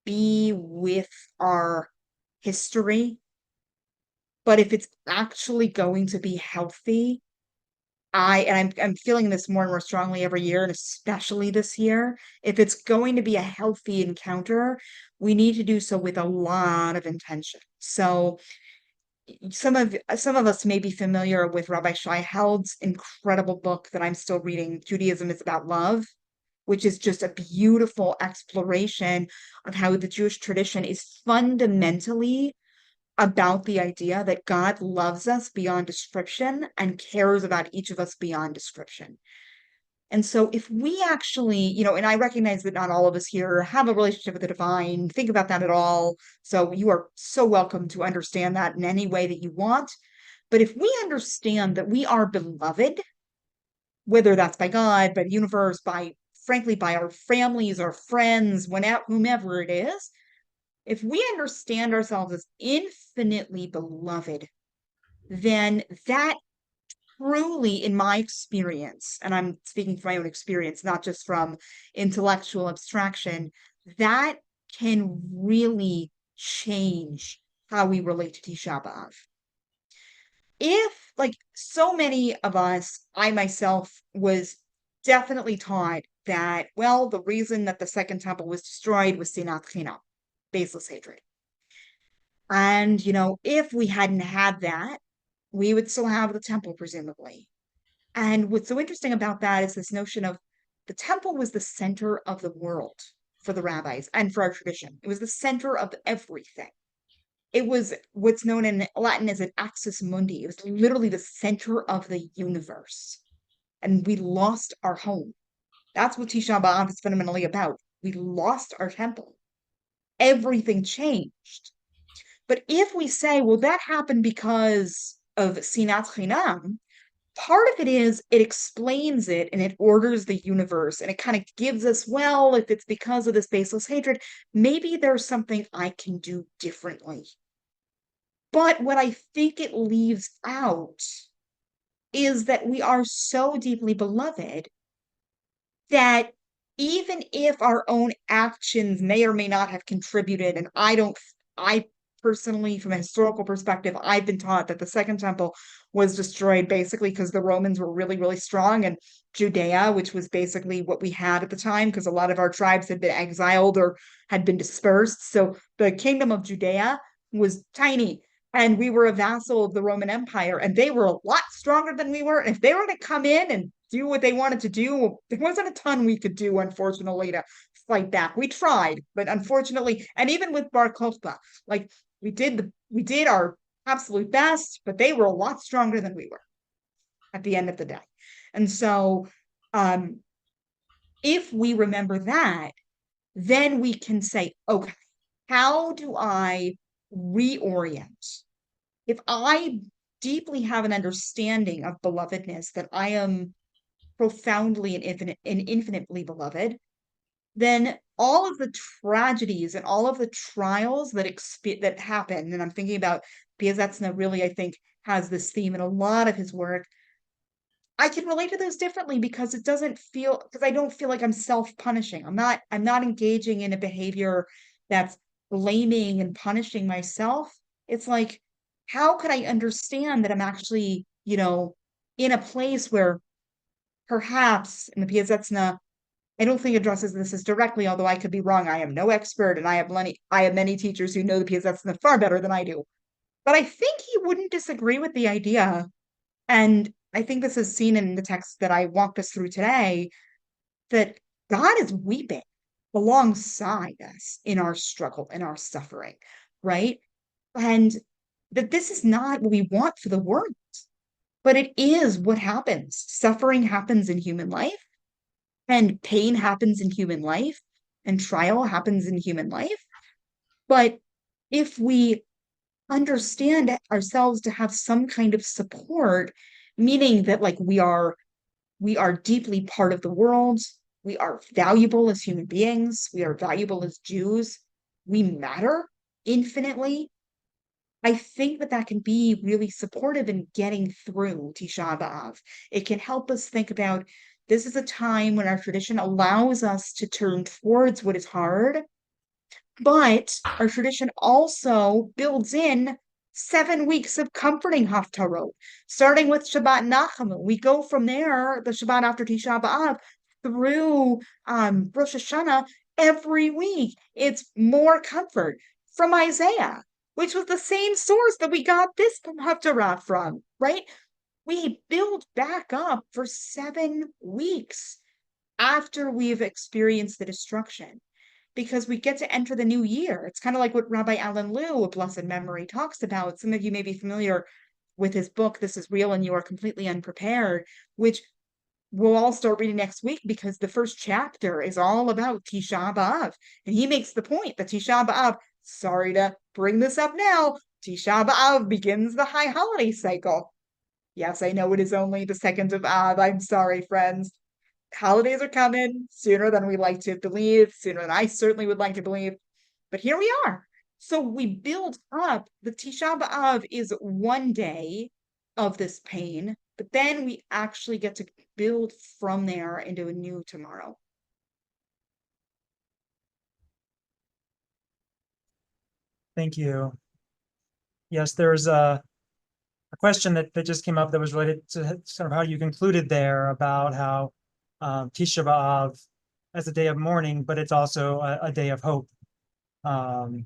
be with our history. But if it's actually going to be healthy, I'm feeling this more and more strongly every year, and especially this year. If it's going to be a healthy encounter, we need to do so with a lot of intention. So some of us may be familiar with Rabbi Shai Held's incredible book that I'm still reading, Judaism is About Love, which is just a beautiful exploration of how the Jewish tradition is fundamentally about the idea that God loves us beyond description and cares about each of us beyond description. And so if we actually, and I recognize that not all of us here have a relationship with the divine, think about that at all. So you are so welcome to understand that in any way that you want. But if we understand that we are beloved, whether that's by God, by the universe, frankly, by our families, our friends, whomever it is, if we understand ourselves as infinitely beloved, then that truly, in my experience, and I'm speaking from my own experience, not just from intellectual abstraction, that can really change how we relate to Tisha B'Av. If, like so many of us, I myself was definitely taught that, well, the reason that the second temple was destroyed was sinat chinam, baseless hatred. And, if we hadn't had that, we would still have the temple, presumably. And what's so interesting about that is this notion of the temple was the center of the world for the rabbis and for our tradition. It was the center of everything. It was what's known in Latin as an axis mundi. It was literally the center of the universe. And we lost our home. That's what Tisha B'Av is fundamentally about. We lost our temple. Everything changed. But if we say, well, that happened because of sinat chinam, part of it is it explains it and it orders the universe and it kind of gives us, well, if it's because of this baseless hatred, maybe there's something I can do differently. But what I think it leaves out is that we are so deeply beloved that even if our own actions may or may not have contributed, and I personally, from a historical perspective, I've been taught that the Second Temple was destroyed basically because the Romans were really, really strong, and Judea, which was basically what we had at the time, because a lot of our tribes had been exiled or had been dispersed. So the kingdom of Judea was tiny. And we were a vassal of the Roman Empire, and they were a lot stronger than we were. And if they were to come in and do what they wanted to do. There wasn't a ton we could do, unfortunately, to fight back. We tried, but unfortunately, and even with Bar Kokhba, like we did our absolute best, but they were a lot stronger than we were at the end of the day. And so, if we remember that, then we can say, okay, how do I reorient? If I deeply have an understanding of belovedness, that I am profoundly and infinitely beloved, then all of the tragedies and all of the trials that happen, and I'm thinking about Piazetzna really, I think, has this theme in a lot of his work. I can relate to those differently because I don't feel like I'm self-punishing. I'm not engaging in a behavior that's blaming and punishing myself. It's like, how could I understand that I'm actually, in a place where perhaps in the Piazetzna, I don't think addresses this as directly, although I could be wrong. I am no expert, and I have many teachers who know the Piazetzna far better than I do. But I think he wouldn't disagree with the idea, and I think this is seen in the text that I walked us through today, that God is weeping alongside us in our struggle, in our suffering, right? And that this is not what we want for the world, but it is what happens. Suffering happens in human life, and pain happens in human life, and trial happens in human life. But if we understand ourselves to have some kind of support, meaning that like we are deeply part of the world, we are valuable as human beings, we are valuable as Jews, we matter infinitely. I think that can be really supportive in getting through Tisha BAv. It can help us think about, this is a time when our tradition allows us to turn towards what is hard, but our tradition also builds in 7 weeks of comforting Haftarot, starting with Shabbat Nachamu. We go from there, the Shabbat after Tisha B'Av, through Rosh Hashanah every week. It's more comfort from Isaiah, which was the same source that we got this Haftarah from, right? We build back up for 7 weeks after we've experienced the destruction, because we get to enter the new year. It's kind of like what Rabbi Alan Liu, of blessed memory, talks about. Some of you may be familiar with his book, This is Real and You Are Completely Unprepared, which we'll all start reading next week, because the first chapter is all about Tisha BAv. And he makes the point that Tisha BAv, sorry to bring this up now, Tisha BAv begins the high holiday cycle. Yes, I know it is only the 2nd of Av. I'm sorry, friends. Holidays are coming sooner than we like to believe, sooner than I certainly would like to believe. But here we are. So we build up. The Tisha B'Av is one day of this pain, but then we actually get to build from there into a new tomorrow. Thank you. Yes, there's a question that just came up that was related to sort of how you concluded there about how Tisha B'Av as a day of mourning, but it's also a day of hope. And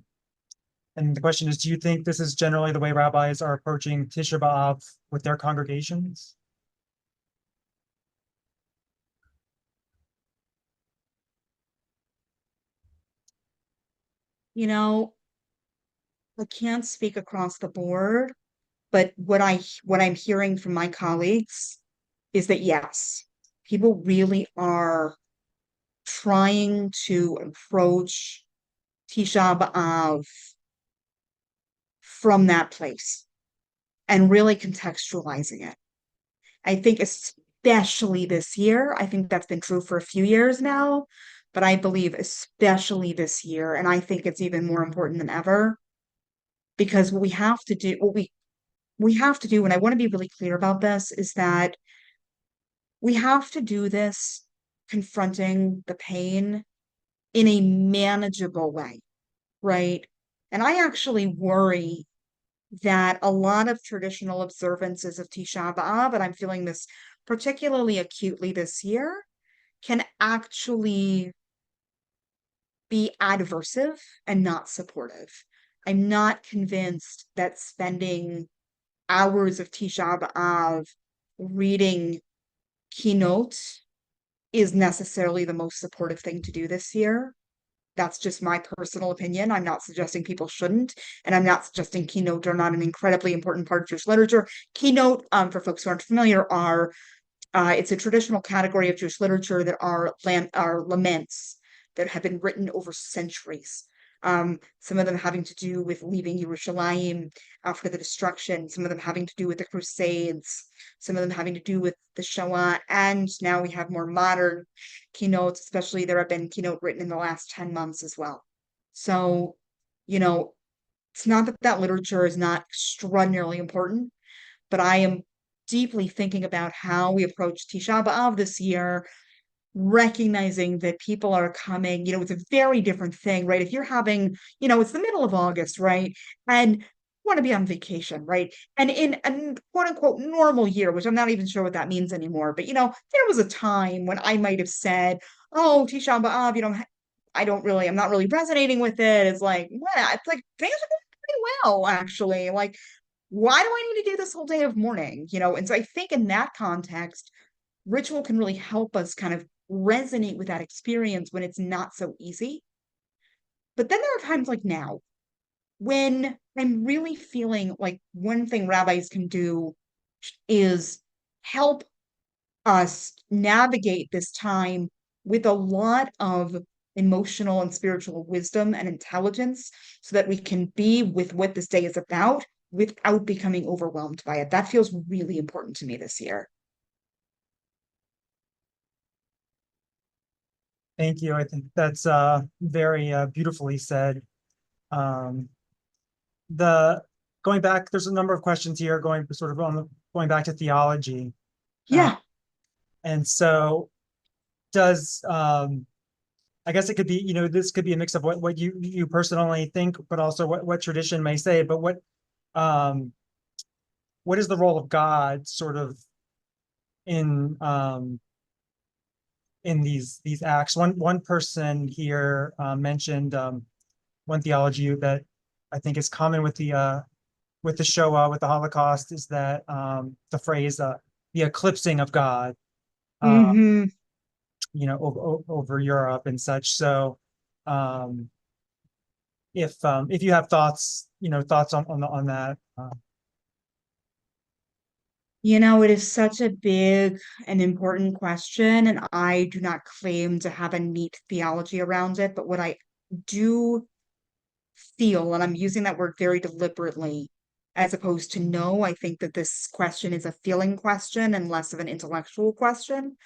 the question is, do you think this is generally the way rabbis are approaching Tisha B'Av with their congregations? I can't speak across the board, but what I'm hearing from my colleagues is that yes, people really are trying to approach Tisha B'Av from that place and really contextualizing it. I think especially this year, I think that's been true for a few years now, but I believe especially this year, and I think it's even more important than ever, because what we have to do, and I want to be really clear about this, is that we have to do this confronting the pain in a manageable way, right? And I actually worry that a lot of traditional observances of Tisha B'Av, and I'm feeling this particularly acutely this year, can actually be adversive and not supportive. I'm not convinced that spending hours of Tisha B'Av reading keynote is necessarily the most supportive thing to do this year. That's just my personal opinion. I'm not suggesting people shouldn't, and I'm not suggesting keynote are not an incredibly important part of Jewish literature. Keynote, for folks who aren't familiar, it's a traditional category of Jewish literature that are laments that have been written over centuries. Some of them having to do with leaving Yerushalayim after the destruction, some of them having to do with the Crusades, some of them having to do with the Shoah, and now we have more modern keynotes, especially there have been keynote written in the last 10 months as well. So, it's not that that literature is not extraordinarily important, but I am deeply thinking about how we approach Tisha BAv this year, recognizing that people are coming, it's a very different thing, right? If you're having, it's the middle of August, right? And you want to be on vacation, right? And in a quote unquote normal year, which I'm not even sure what that means anymore, but there was a time when I might have said, oh, Tisha BAv, I'm not really resonating with it. It's like, well, it's like things are going pretty well, actually. Like, why do I need to do this whole day of mourning? And so I think in that context, ritual can really help us kind of resonate with that experience when it's not so easy. But then there are times like now when I'm really feeling like one thing rabbis can do is help us navigate this time with a lot of emotional and spiritual wisdom and intelligence so that we can be with what this day is about without becoming overwhelmed by it. That feels really important to me this year. Thank you. I think that's very beautifully said. Um, the going back, there's a number of questions here going back to theology. Yeah. And so does I guess it could be, this could be a mix of what you personally think, but also what tradition may say, but what is the role of God sort of in these acts? One person here mentioned one theology that I think is common with the Shoah, with the Holocaust, is that the phrase the eclipsing of God, Mm-hmm. over Europe and such. So if you have thoughts, thoughts on that. It is such a big and important question, and I do not claim to have a neat theology around it. But what I do feel, and I'm using that word very deliberately, as opposed to know, I think that this question is a feeling question and less of an intellectual question,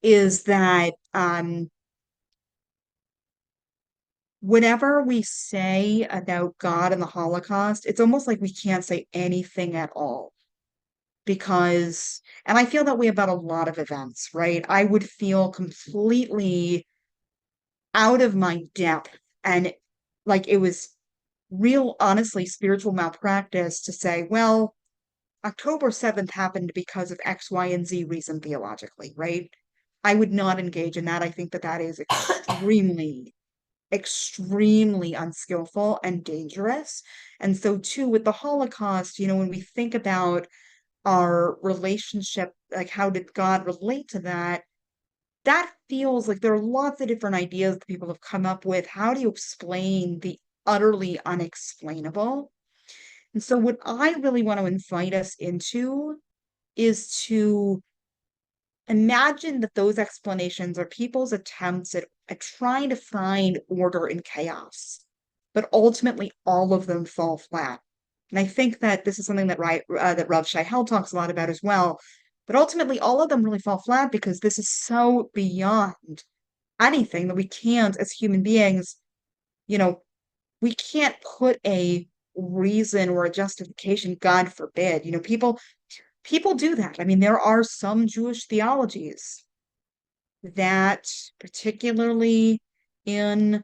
is that whatever we say about God and the Holocaust, it's almost like we can't say anything at all. And I feel that way about a lot of events, right? I would feel completely out of my depth and like it was real, honestly, spiritual malpractice to say, well, October 7th happened because of X, Y, and Z reason theologically, right? I would not engage in that. I think that that is extremely, extremely unskillful and dangerous. And so, too, with the Holocaust, when we think about our relationship, like how did God relate to that? That feels like there are lots of different ideas that people have come up with. How do you explain the utterly unexplainable? And so, what I really want to invite us into is to imagine that those explanations are people's attempts at trying to find order in chaos, but ultimately all of them fall flat. And I think that this is something that Rav Shai-Hel talks a lot about as well. But ultimately, all of them really fall flat because this is so beyond anything that we can't, as human beings, you know, we can't put a reason or a justification, God forbid. People do that. I mean, there are some Jewish theologies that, particularly in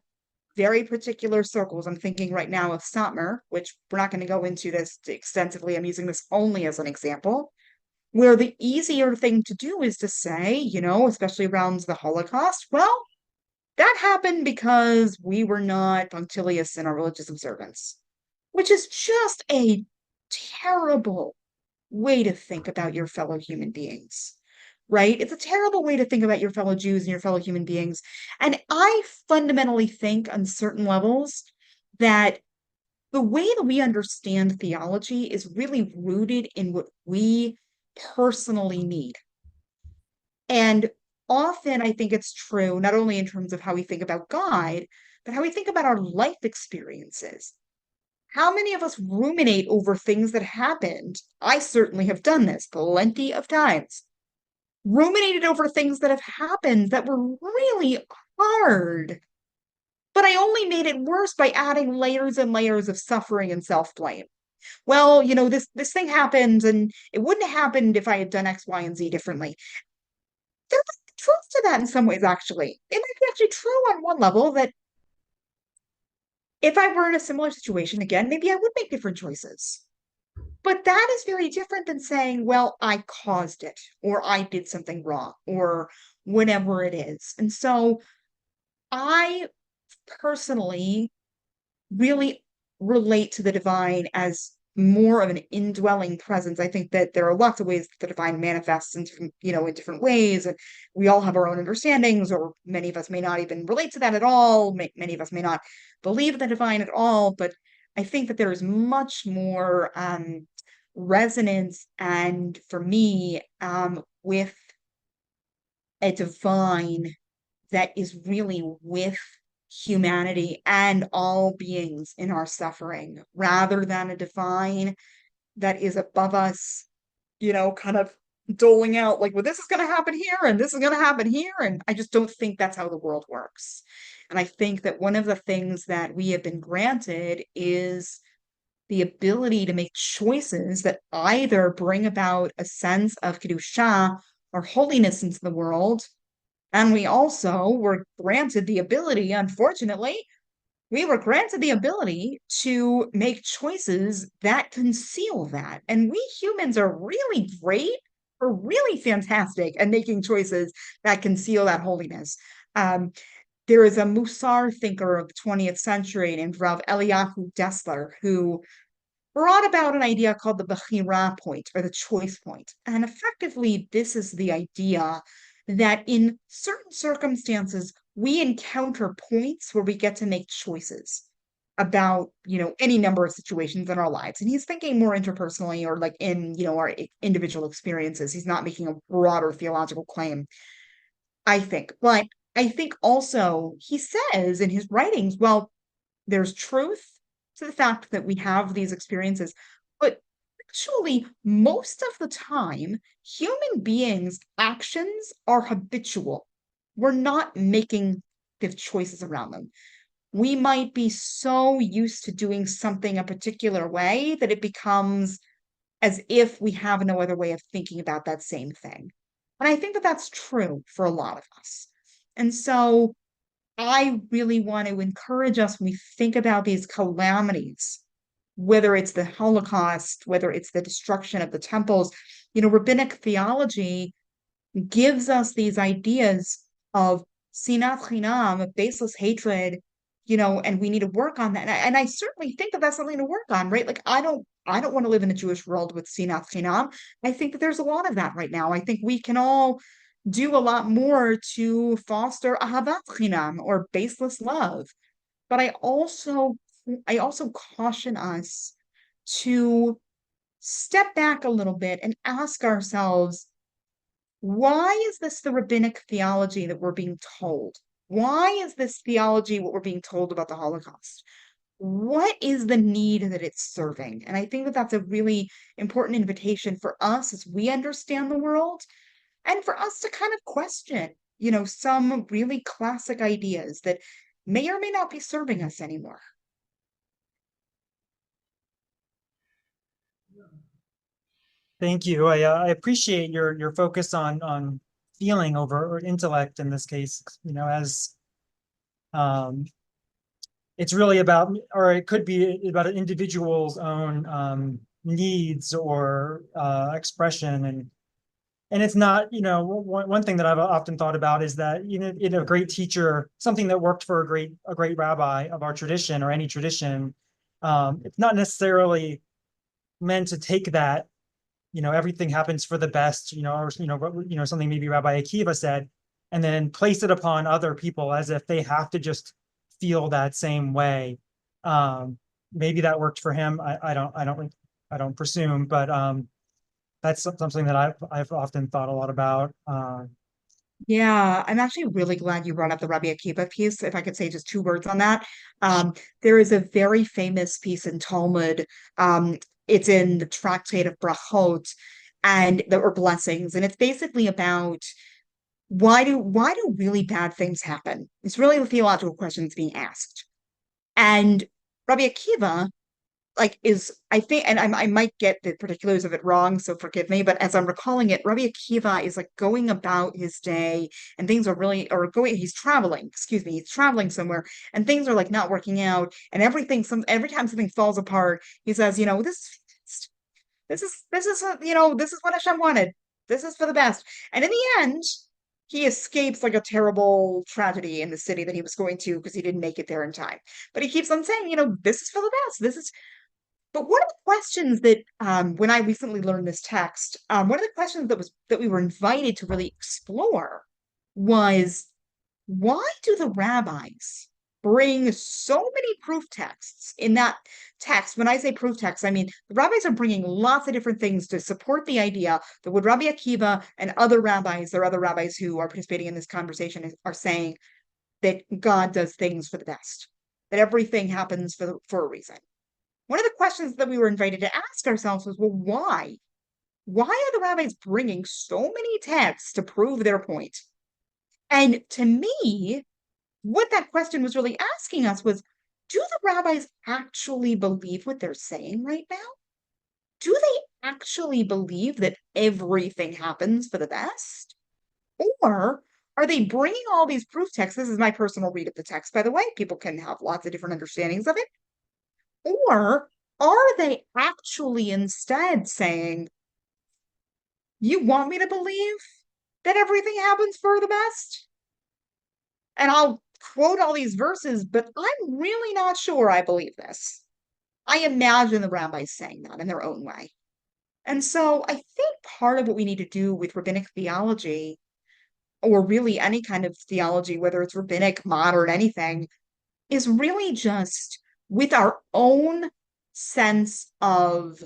very particular circles, I'm thinking right now of Satmar, which we're not going to go into this extensively. I'm using this only as an example, where the easier thing to do is to say, especially around the Holocaust, well, that happened because we were not punctilious in our religious observance, which is just a terrible way to think about your fellow human beings. right? It's a terrible way to think about your fellow Jews and your fellow human beings. And I fundamentally think on certain levels that the way that we understand theology is really rooted in what we personally need. And often I think it's true, not only in terms of how we think about God, but how we think about our life experiences. How many of us ruminate over things that happened? I certainly have done this plenty of times. Ruminated over things that have happened that were really hard. But I only made it worse by adding layers and layers of suffering and self-blame. Well, this thing happened and it wouldn't have happened if I had done X, Y, and Z differently. There's truth to that in some ways, actually. It might be actually true on one level that if I were in a similar situation again, maybe I would make different choices. But that is very different than saying, well, I caused it, or I did something wrong, or whatever it is. And so I personally really relate to the divine as more of an indwelling presence. I think that there are lots of ways that the divine manifests in different ways, and we all have our own understandings, or many of us may not even relate to that at all. Many of us may not believe the divine at all, but I think that there is much more resonance, and for me, with a divine that is really with humanity and all beings in our suffering, rather than a divine that is above us, kind of doling out like, well, this is going to happen here and this is going to happen here. And I just don't think that's how the world works. And I think that one of the things that we have been granted is the ability to make choices that either bring about a sense of kedusha or holiness into the world. And we also were granted the ability, unfortunately, we were granted the ability to make choices that conceal that. And we humans are really great, or really fantastic at making choices that conceal that holiness. There is a Musar thinker of the 20th century named Rav Eliyahu Dessler who brought about an idea called the Bechira point, or the choice point. And effectively, this is the idea that in certain circumstances, we encounter points where we get to make choices about, any number of situations in our lives. And he's thinking more interpersonally, or like in, our individual experiences. He's not making a broader theological claim, I think. But I think also he says in his writings, well, there's truth to the fact that we have these experiences, but actually, most of the time, human beings' actions are habitual. We're not making the choices around them. We might be so used to doing something a particular way that it becomes as if we have no other way of thinking about that same thing. And I think that that's true for a lot of us. And so I really want to encourage us when we think about these calamities, whether it's the Holocaust, whether it's the destruction of the temples, rabbinic theology gives us these ideas of sinat chinam, of baseless hatred, and we need to work on that. And I certainly think that that's something to work on, right? Like I don't want to live in a Jewish world with sinat chinam. I think that there's a lot of that right now. I think we can all do a lot more to foster ahavat chinam, or baseless love. But I also caution us to step back a little bit and ask ourselves, why is this the rabbinic theology that we're being told? Why is this theology what we're being told about the Holocaust? What is the need that it's serving? And I think that that's a really important invitation for us as we understand the world, and for us to kind of question, some really classic ideas that may or may not be serving us anymore. Thank you. I appreciate your focus on feeling over or intellect in this case. As um, it's really about, or it could be about an individual's own needs or expression, and it's not. One thing that I've often thought about is that a great teacher, something that worked for a great rabbi of our tradition or any tradition, it's not necessarily meant to take that everything happens for the best, or something maybe Rabbi Akiva said, and then place it upon other people as if they have to just feel that same way. Maybe that worked for him. I don't presume, but that's something that I've often thought a lot about. Yeah, I'm actually really glad you brought up the Rabbi Akiva piece. If I could say just two words on that. There is a very famous piece in Talmud. It's in the Tractate of Brachot and or blessings, and it's basically about why do really bad things happen? It's really the theological question that's being asked. And Rabbi Akiva is I think, and I might get the particulars of it wrong, so forgive me, but as I'm recalling it, Rabbi Akiva is like going about his day and things are really, or going, he's traveling, excuse me, he's traveling somewhere and things are like not working out and every time something falls apart, he says, this is what Hashem wanted. This is for the best. And in the end, he escapes like a terrible tragedy in the city that he was going to because he didn't make it there in time. But he keeps on saying, this is for the best. But one of the questions that, when I recently learned this text, one of the questions that we were invited to really explore was, why do the rabbis bring so many proof texts in that text? When I say proof text, I mean the rabbis are bringing lots of different things to support the idea that what Rabbi Akiva and other rabbis, or other rabbis who are participating in this conversation, are saying that God does things for the best, that everything happens for a reason. One of the questions that we were invited to ask ourselves was, well, why? Why are the rabbis bringing so many texts to prove their point? And to me, what that question was really asking us was, do the rabbis actually believe what they're saying right now? Do they actually believe that everything happens for the best? Or are they bringing all these proof texts? This is my personal read of the text, by the way. People can have lots of different understandings of it. Or are they actually instead saying, you want me to believe that everything happens for the best? And I'll quote all these verses, but I'm really not sure I believe this. I imagine the rabbis saying that in their own way. And so I think part of what we need to do with rabbinic theology, or really any kind of theology, whether it's rabbinic, modern, anything, is really just with our own sense of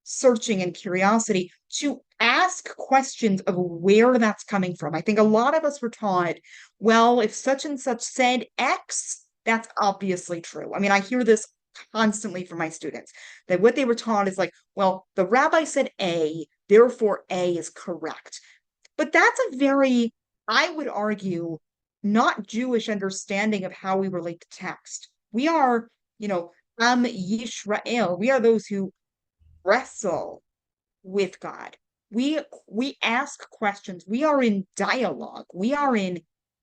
searching and curiosity to ask questions of where that's coming from. I think a lot of us were taught, well, if such and such said X, that's obviously true. I mean, I hear this constantly from my students, that what they were taught is like, well, the rabbi said A, therefore A is correct. But that's a very, I would argue, not Jewish understanding of how we relate to text. We are, Yisrael. We are those who wrestle with God. We ask questions. We are in dialogue. We are in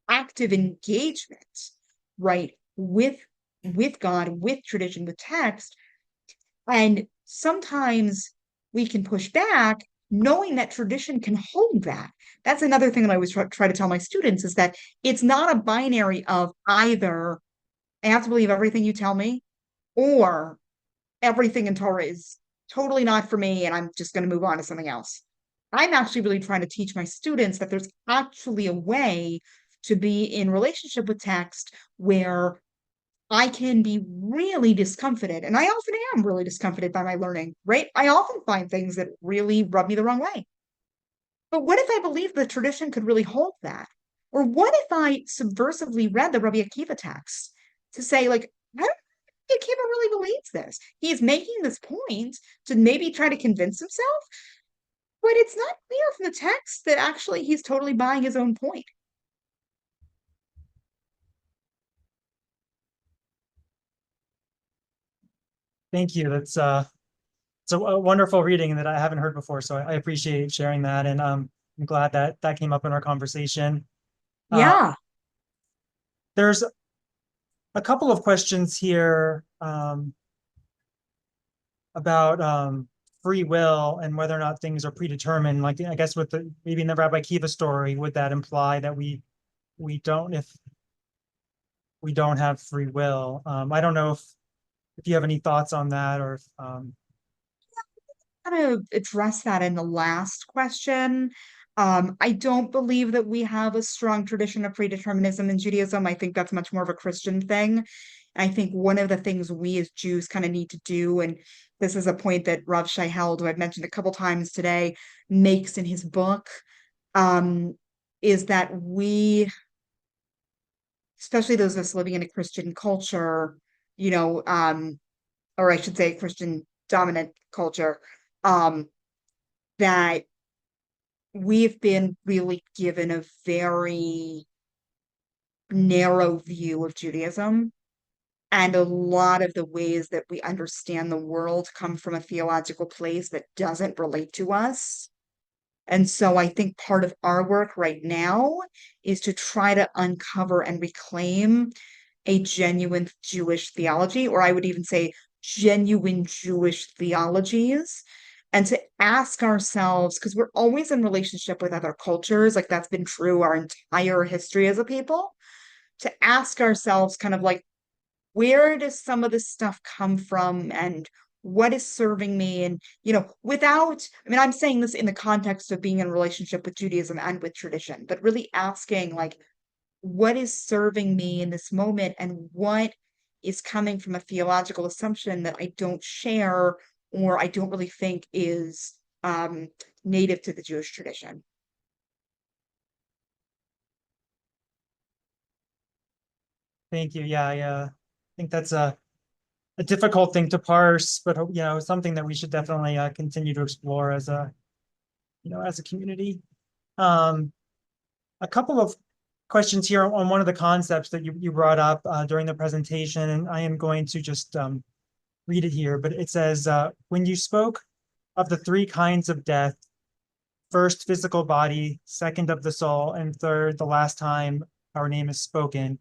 active engagement, right, with God, with tradition, with text. And sometimes we can push back knowing that tradition can hold that. That's another thing that I always try to tell my students, is that it's not a binary of either I have to believe everything you tell me, or everything in Torah is totally not for me and I'm just going to move on to something else. I'm actually really trying to teach my students that there's actually a way to be in relationship with text where I can be really discomfited, and I often am really discomfited by my learning, right? I often find things that really rub me the wrong way. But what if I believe the tradition could really hold that? Or what if I subversively read the Rabbi Akiva text to say, like, I don't think Akiva really believes this. He's making this point to maybe try to convince himself, but it's not clear from the text that actually he's totally buying his own point. Thank you. That's it's a wonderful reading that I haven't heard before, so I appreciate sharing that, and I'm glad that that came up in our conversation. Yeah. There's a couple of questions here about free will and whether or not things are predetermined. Like, I guess with maybe in the Rabbi Kiva story, would that imply that we don't, if we don't have free will? I don't know if you have any thoughts on that, or if kind of addressed that in the last question. I don't believe that we have a strong tradition of predeterminism in Judaism. I think that's much more of a Christian thing. I think one of the things we as Jews kind of need to do, and this is a point that Rav Shai Held, who I've mentioned a couple times today, makes in his book, is that we, especially those of us living in a Christian culture, or I should say Christian dominant culture, that we've been really given a very narrow view of Judaism. And a lot of the ways that we understand the world come from a theological place that doesn't relate to us. And so I think part of our work right now is to try to uncover and reclaim a genuine Jewish theology, or I would even say genuine Jewish theologies, and to ask ourselves, because we're always in relationship with other cultures, like that's been true our entire history as a people, to ask ourselves kind of like, where does some of this stuff come from and what is serving me? And, without, I mean, I'm saying this in the context of being in a relationship with Judaism and with tradition, but really asking, like, what is serving me in this moment and what is coming from a theological assumption that I don't share or I don't really think is native to the Jewish tradition. Thank you. Yeah, I think that's a difficult thing to parse, but something that we should definitely continue to explore as a community. Um, a couple of questions here on one of the concepts that you brought up during the presentation, and I am going to just read it here, but it says, when you spoke of the three kinds of death, first physical body, second of the soul, and third, the last time our name is spoken,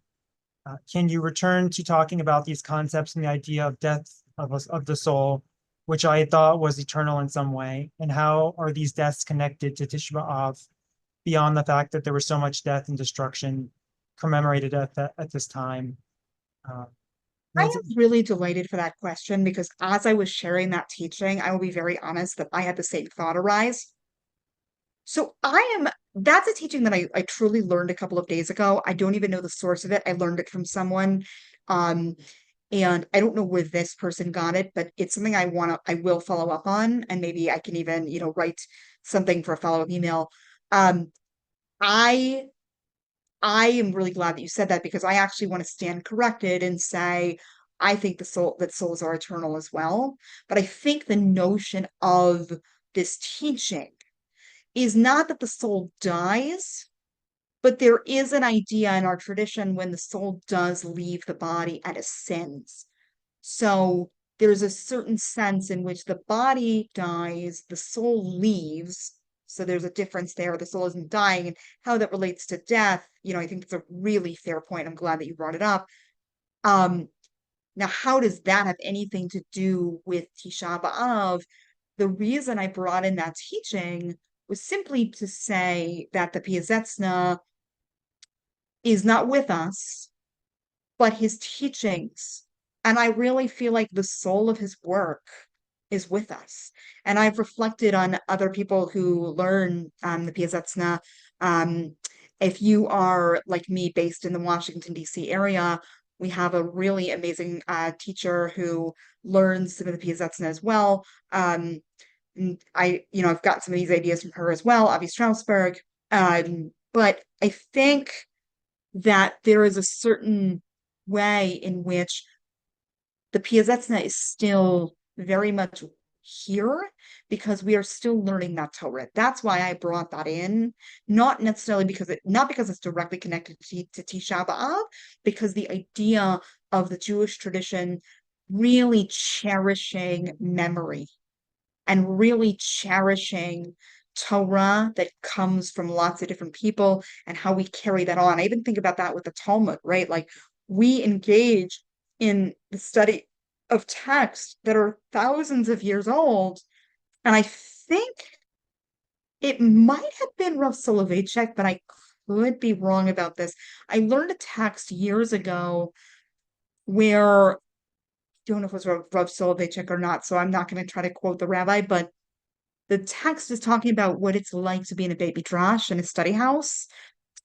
can you return to talking about these concepts and the idea of death of the soul, which I thought was eternal in some way, and how are these deaths connected to Tisha BAv beyond the fact that there was so much death and destruction commemorated at this time? Uh, I Nancy? am really delighted for that question because as I was sharing that teaching, I will be very honest that I had the same thought arise. So that's a teaching that I truly learned a couple of days ago. I don't even know the source of it. I learned it from someone. Um, and I don't know where this person got it, but it's something I will follow up on, and maybe I can even, write something for a follow-up email. Um, I I am really glad that you said that because I actually want to stand corrected and say I think that souls are eternal as well. But I think the notion of this teaching is not that the soul dies, but there is an idea in our tradition when the soul does leave the body and ascends. So there's a certain sense in which the body dies, the soul leaves. So there's a difference there. The soul isn't dying, and how that relates to death, I think it's a really fair point. I'm glad that you brought it up. Now, how does that have anything to do with Tisha BAv? The reason I brought in that teaching was simply to say that the Piazetzna is not with us, but his teachings. And I really feel like the soul of his work is with us. And I've reflected on other people who learn the Piazetzna. If you are like me, based in the Washington, D.C. area, we have a really amazing teacher who learns some of the Piazetzna as well. And I've got some of these ideas from her as well, Avi Straussberg. But I think that there is a certain way in which the Piazetzna is still very much here because we are still learning that Torah. That's why I brought that in, not necessarily not because it's directly connected to Tisha BAv, because the idea of the Jewish tradition really cherishing memory and really cherishing Torah that comes from lots of different people and how we carry that on. I even think about that with the Talmud, right? Like we engage in the study of texts that are thousands of years old. And I think it might have been Rav Soloveitchik, but I could be wrong about this. I learned a text years ago where I don't know if it was Rav Soloveitchik or not, so I'm not going to try to quote the rabbi, but the text is talking about what it's like to be in a baby drash in a study house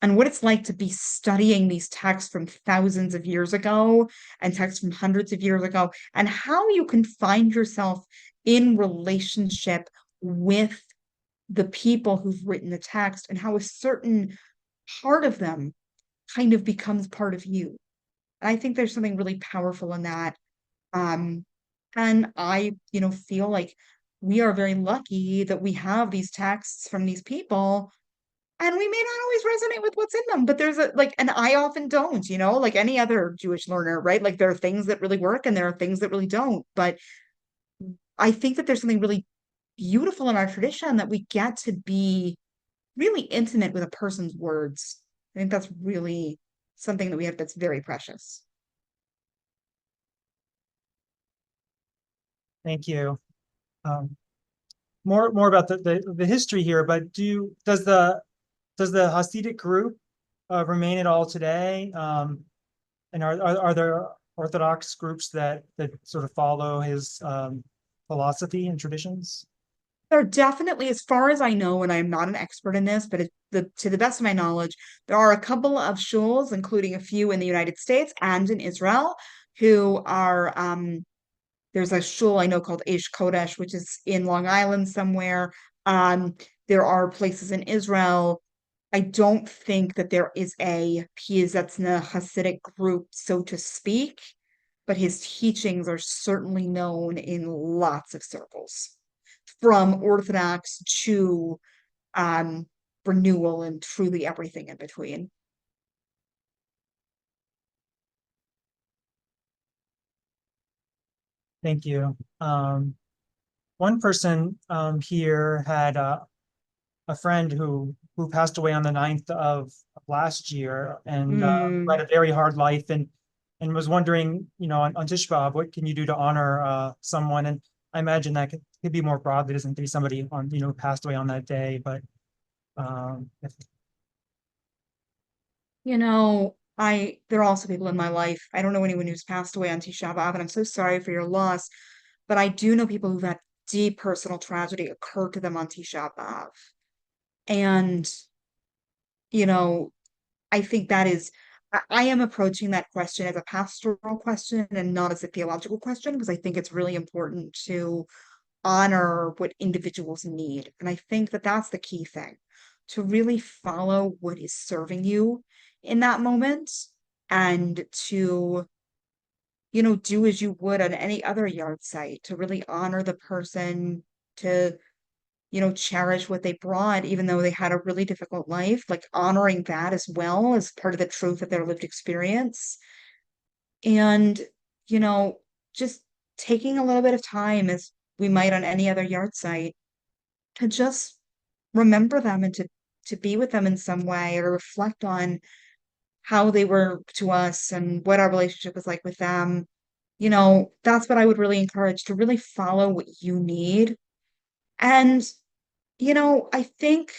and what it's like to be studying these texts from thousands of years ago and texts from hundreds of years ago, and how you can find yourself in relationship with the people who've written the text and how a certain part of them kind of becomes part of you. And I think there's something really powerful in that. Um, and I, feel like we are very lucky that we have these texts from these people, and we may not always resonate with what's in them, but there's and I often don't, like any other Jewish learner, right? Like there are things that really work and there are things that really don't. But I think that there's something really beautiful in our tradition that we get to be really intimate with a person's words. I think that's really something that we have that's very precious. Thank you. Um, more about the history here, but does the Hasidic group remain at all today? And are there Orthodox groups that sort of follow his philosophy and traditions? There are definitely, as far as I know, and I'm not an expert in this, but to the best of my knowledge, there are a couple of shuls, including a few in the United States and in Israel, who are there's a shul I know called Eish Kodesh, which is in Long Island somewhere. Um, there are places in Israel. I don't think that there is a Piazetzna Hasidic group, so to speak, but his teachings are certainly known in lots of circles, from Orthodox to um, Renewal and truly everything in between. Thank you. One person here had a friend who passed away on the 9th of last year and Mm. led a very hard life and was wondering, on Tisha BAv, what can you do to honor someone? And I imagine that could be more broad. It doesn't have to be somebody on, who passed away on that day, but if, There are also people in my life. I don't know anyone who's passed away on Tisha BAv, and I'm so sorry for your loss, but I do know people who've had deep personal tragedy occur to them on Tisha BAv. And, you know, I think that is, I am approaching that question as a pastoral question and not as a theological question, because I think it's really important to honor what individuals need. And I think that that's the key thing, to really follow what is serving you in that moment and to, do as you would on any other yard site, to really honor the person, to, cherish what they brought, even though they had a really difficult life, like honoring that as well as part of the truth of their lived experience. And, you know, just taking a little bit of time as we might on any other yard site to just remember them and to be with them in some way or to reflect on how they were to us and what our relationship was like with them. That's what I would really encourage, to really follow what you need. And, I think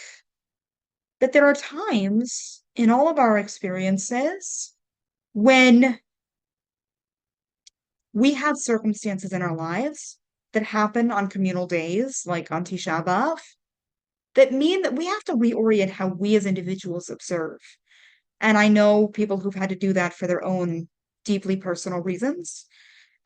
that there are times in all of our experiences when we have circumstances in our lives that happen on communal days, like on Tisha BAv, that mean that we have to reorient how we as individuals observe. And I know people who've had to do that for their own deeply personal reasons.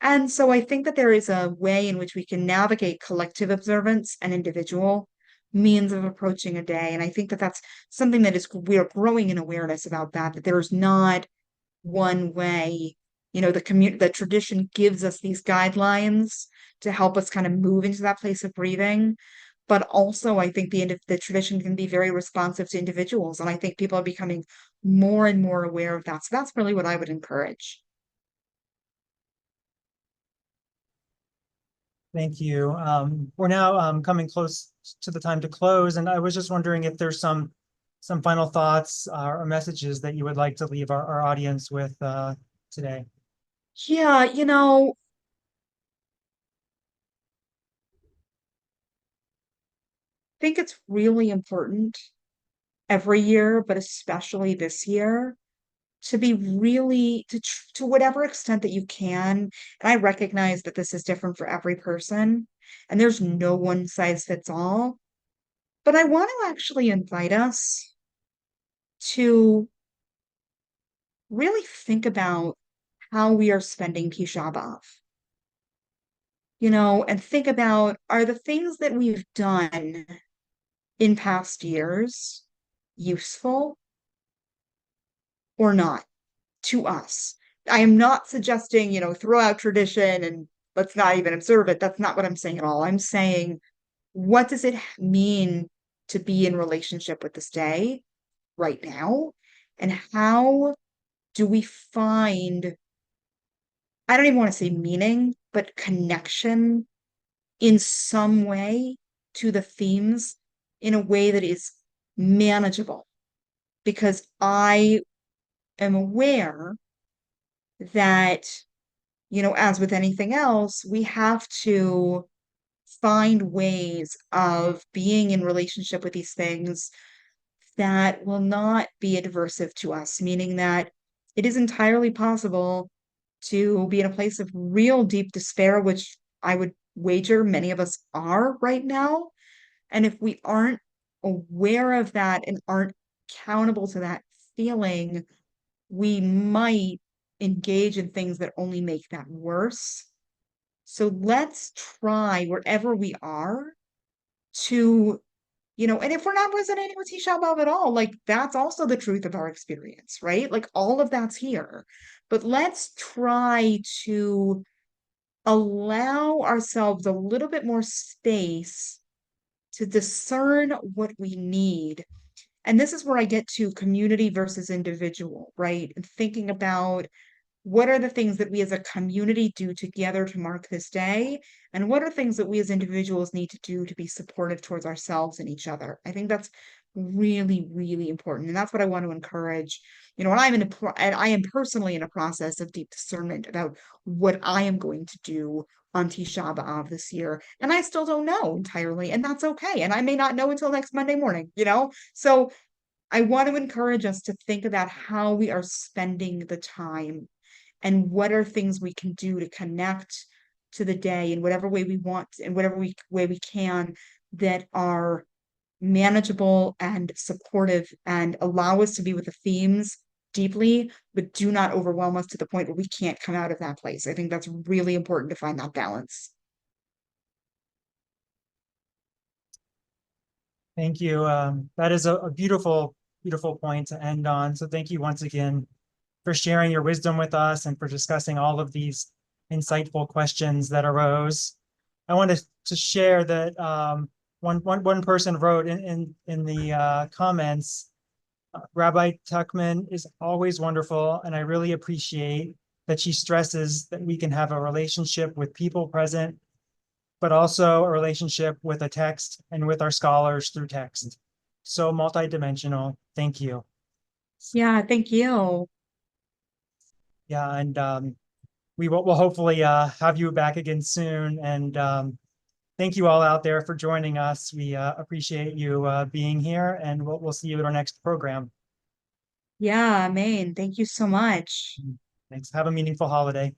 And so I think that there is a way in which we can navigate collective observance and individual means of approaching a day. And I think that that's something that we're growing in awareness about that there's not one way. The tradition gives us these guidelines to help us kind of move into that place of breathing. But also, I think the tradition can be very responsive to individuals, and I think people are becoming more and more aware of that. So that's really what I would encourage. Thank you. We're now coming close to the time to close, and I was just wondering if there's some final thoughts or messages that you would like to leave our audience with today. Yeah, I think it's really important every year, but especially this year, to be really to whatever extent that you can. And I recognize that this is different for every person, and there's no one size fits all. But I want to actually invite us to really think about how we are spending Tisha BAv, and think about, are the things that we've done in past years useful or not to us? I am not suggesting, throw out tradition and let's not even observe it. That's not what I'm saying at all. I'm saying, what does it mean to be in relationship with this day right now? And how do we find, I don't even want to say meaning, but connection in some way to the themes in a way that is manageable? Because I am aware that, as with anything else, we have to find ways of being in relationship with these things that will not be adversive to us, meaning that it is entirely possible to be in a place of real deep despair, which I would wager many of us are right now. And if we aren't aware of that and aren't accountable to that feeling, we might engage in things that only make that worse. So let's try wherever we are to, and if we're not resonating with Tisha BAv at all, like that's also the truth of our experience, right? Like all of that's here. But let's try to allow ourselves a little bit more space to discern what we need. And this is where I get to community versus individual, right? And thinking about, what are the things that we as a community do together to mark this day? And what are things that we as individuals need to do to be supportive towards ourselves and each other? I think that's really, really important. And that's what I want to encourage. And I am personally in a process of deep discernment about what I am going to do on Tisha B'Av this year. And I still don't know entirely, and that's okay. And I may not know until next Monday morning, So I want to encourage us to think about how we are spending the time and what are things we can do to connect to the day in whatever way we want, in whatever way we can, that are manageable and supportive and allow us to be with the themes deeply, but do not overwhelm us to the point where we can't come out of that place. I think that's really important to find that balance. Thank you. That is a beautiful, beautiful point to end on. So thank you once again for sharing your wisdom with us and for discussing all of these insightful questions that arose. I wanted to share that one person wrote in the comments, Rabbi Tuchman is always wonderful, and I really appreciate that she stresses that we can have a relationship with people present, but also a relationship with a text and with our scholars through text. So multidimensional. Thank you. Yeah, thank you. Yeah, and we'll hopefully have you back again soon. And thank you all out there for joining us. We appreciate you being here, and we'll see you at our next program. Yeah, Amen. Thank you so much. Thanks. Have a meaningful holiday.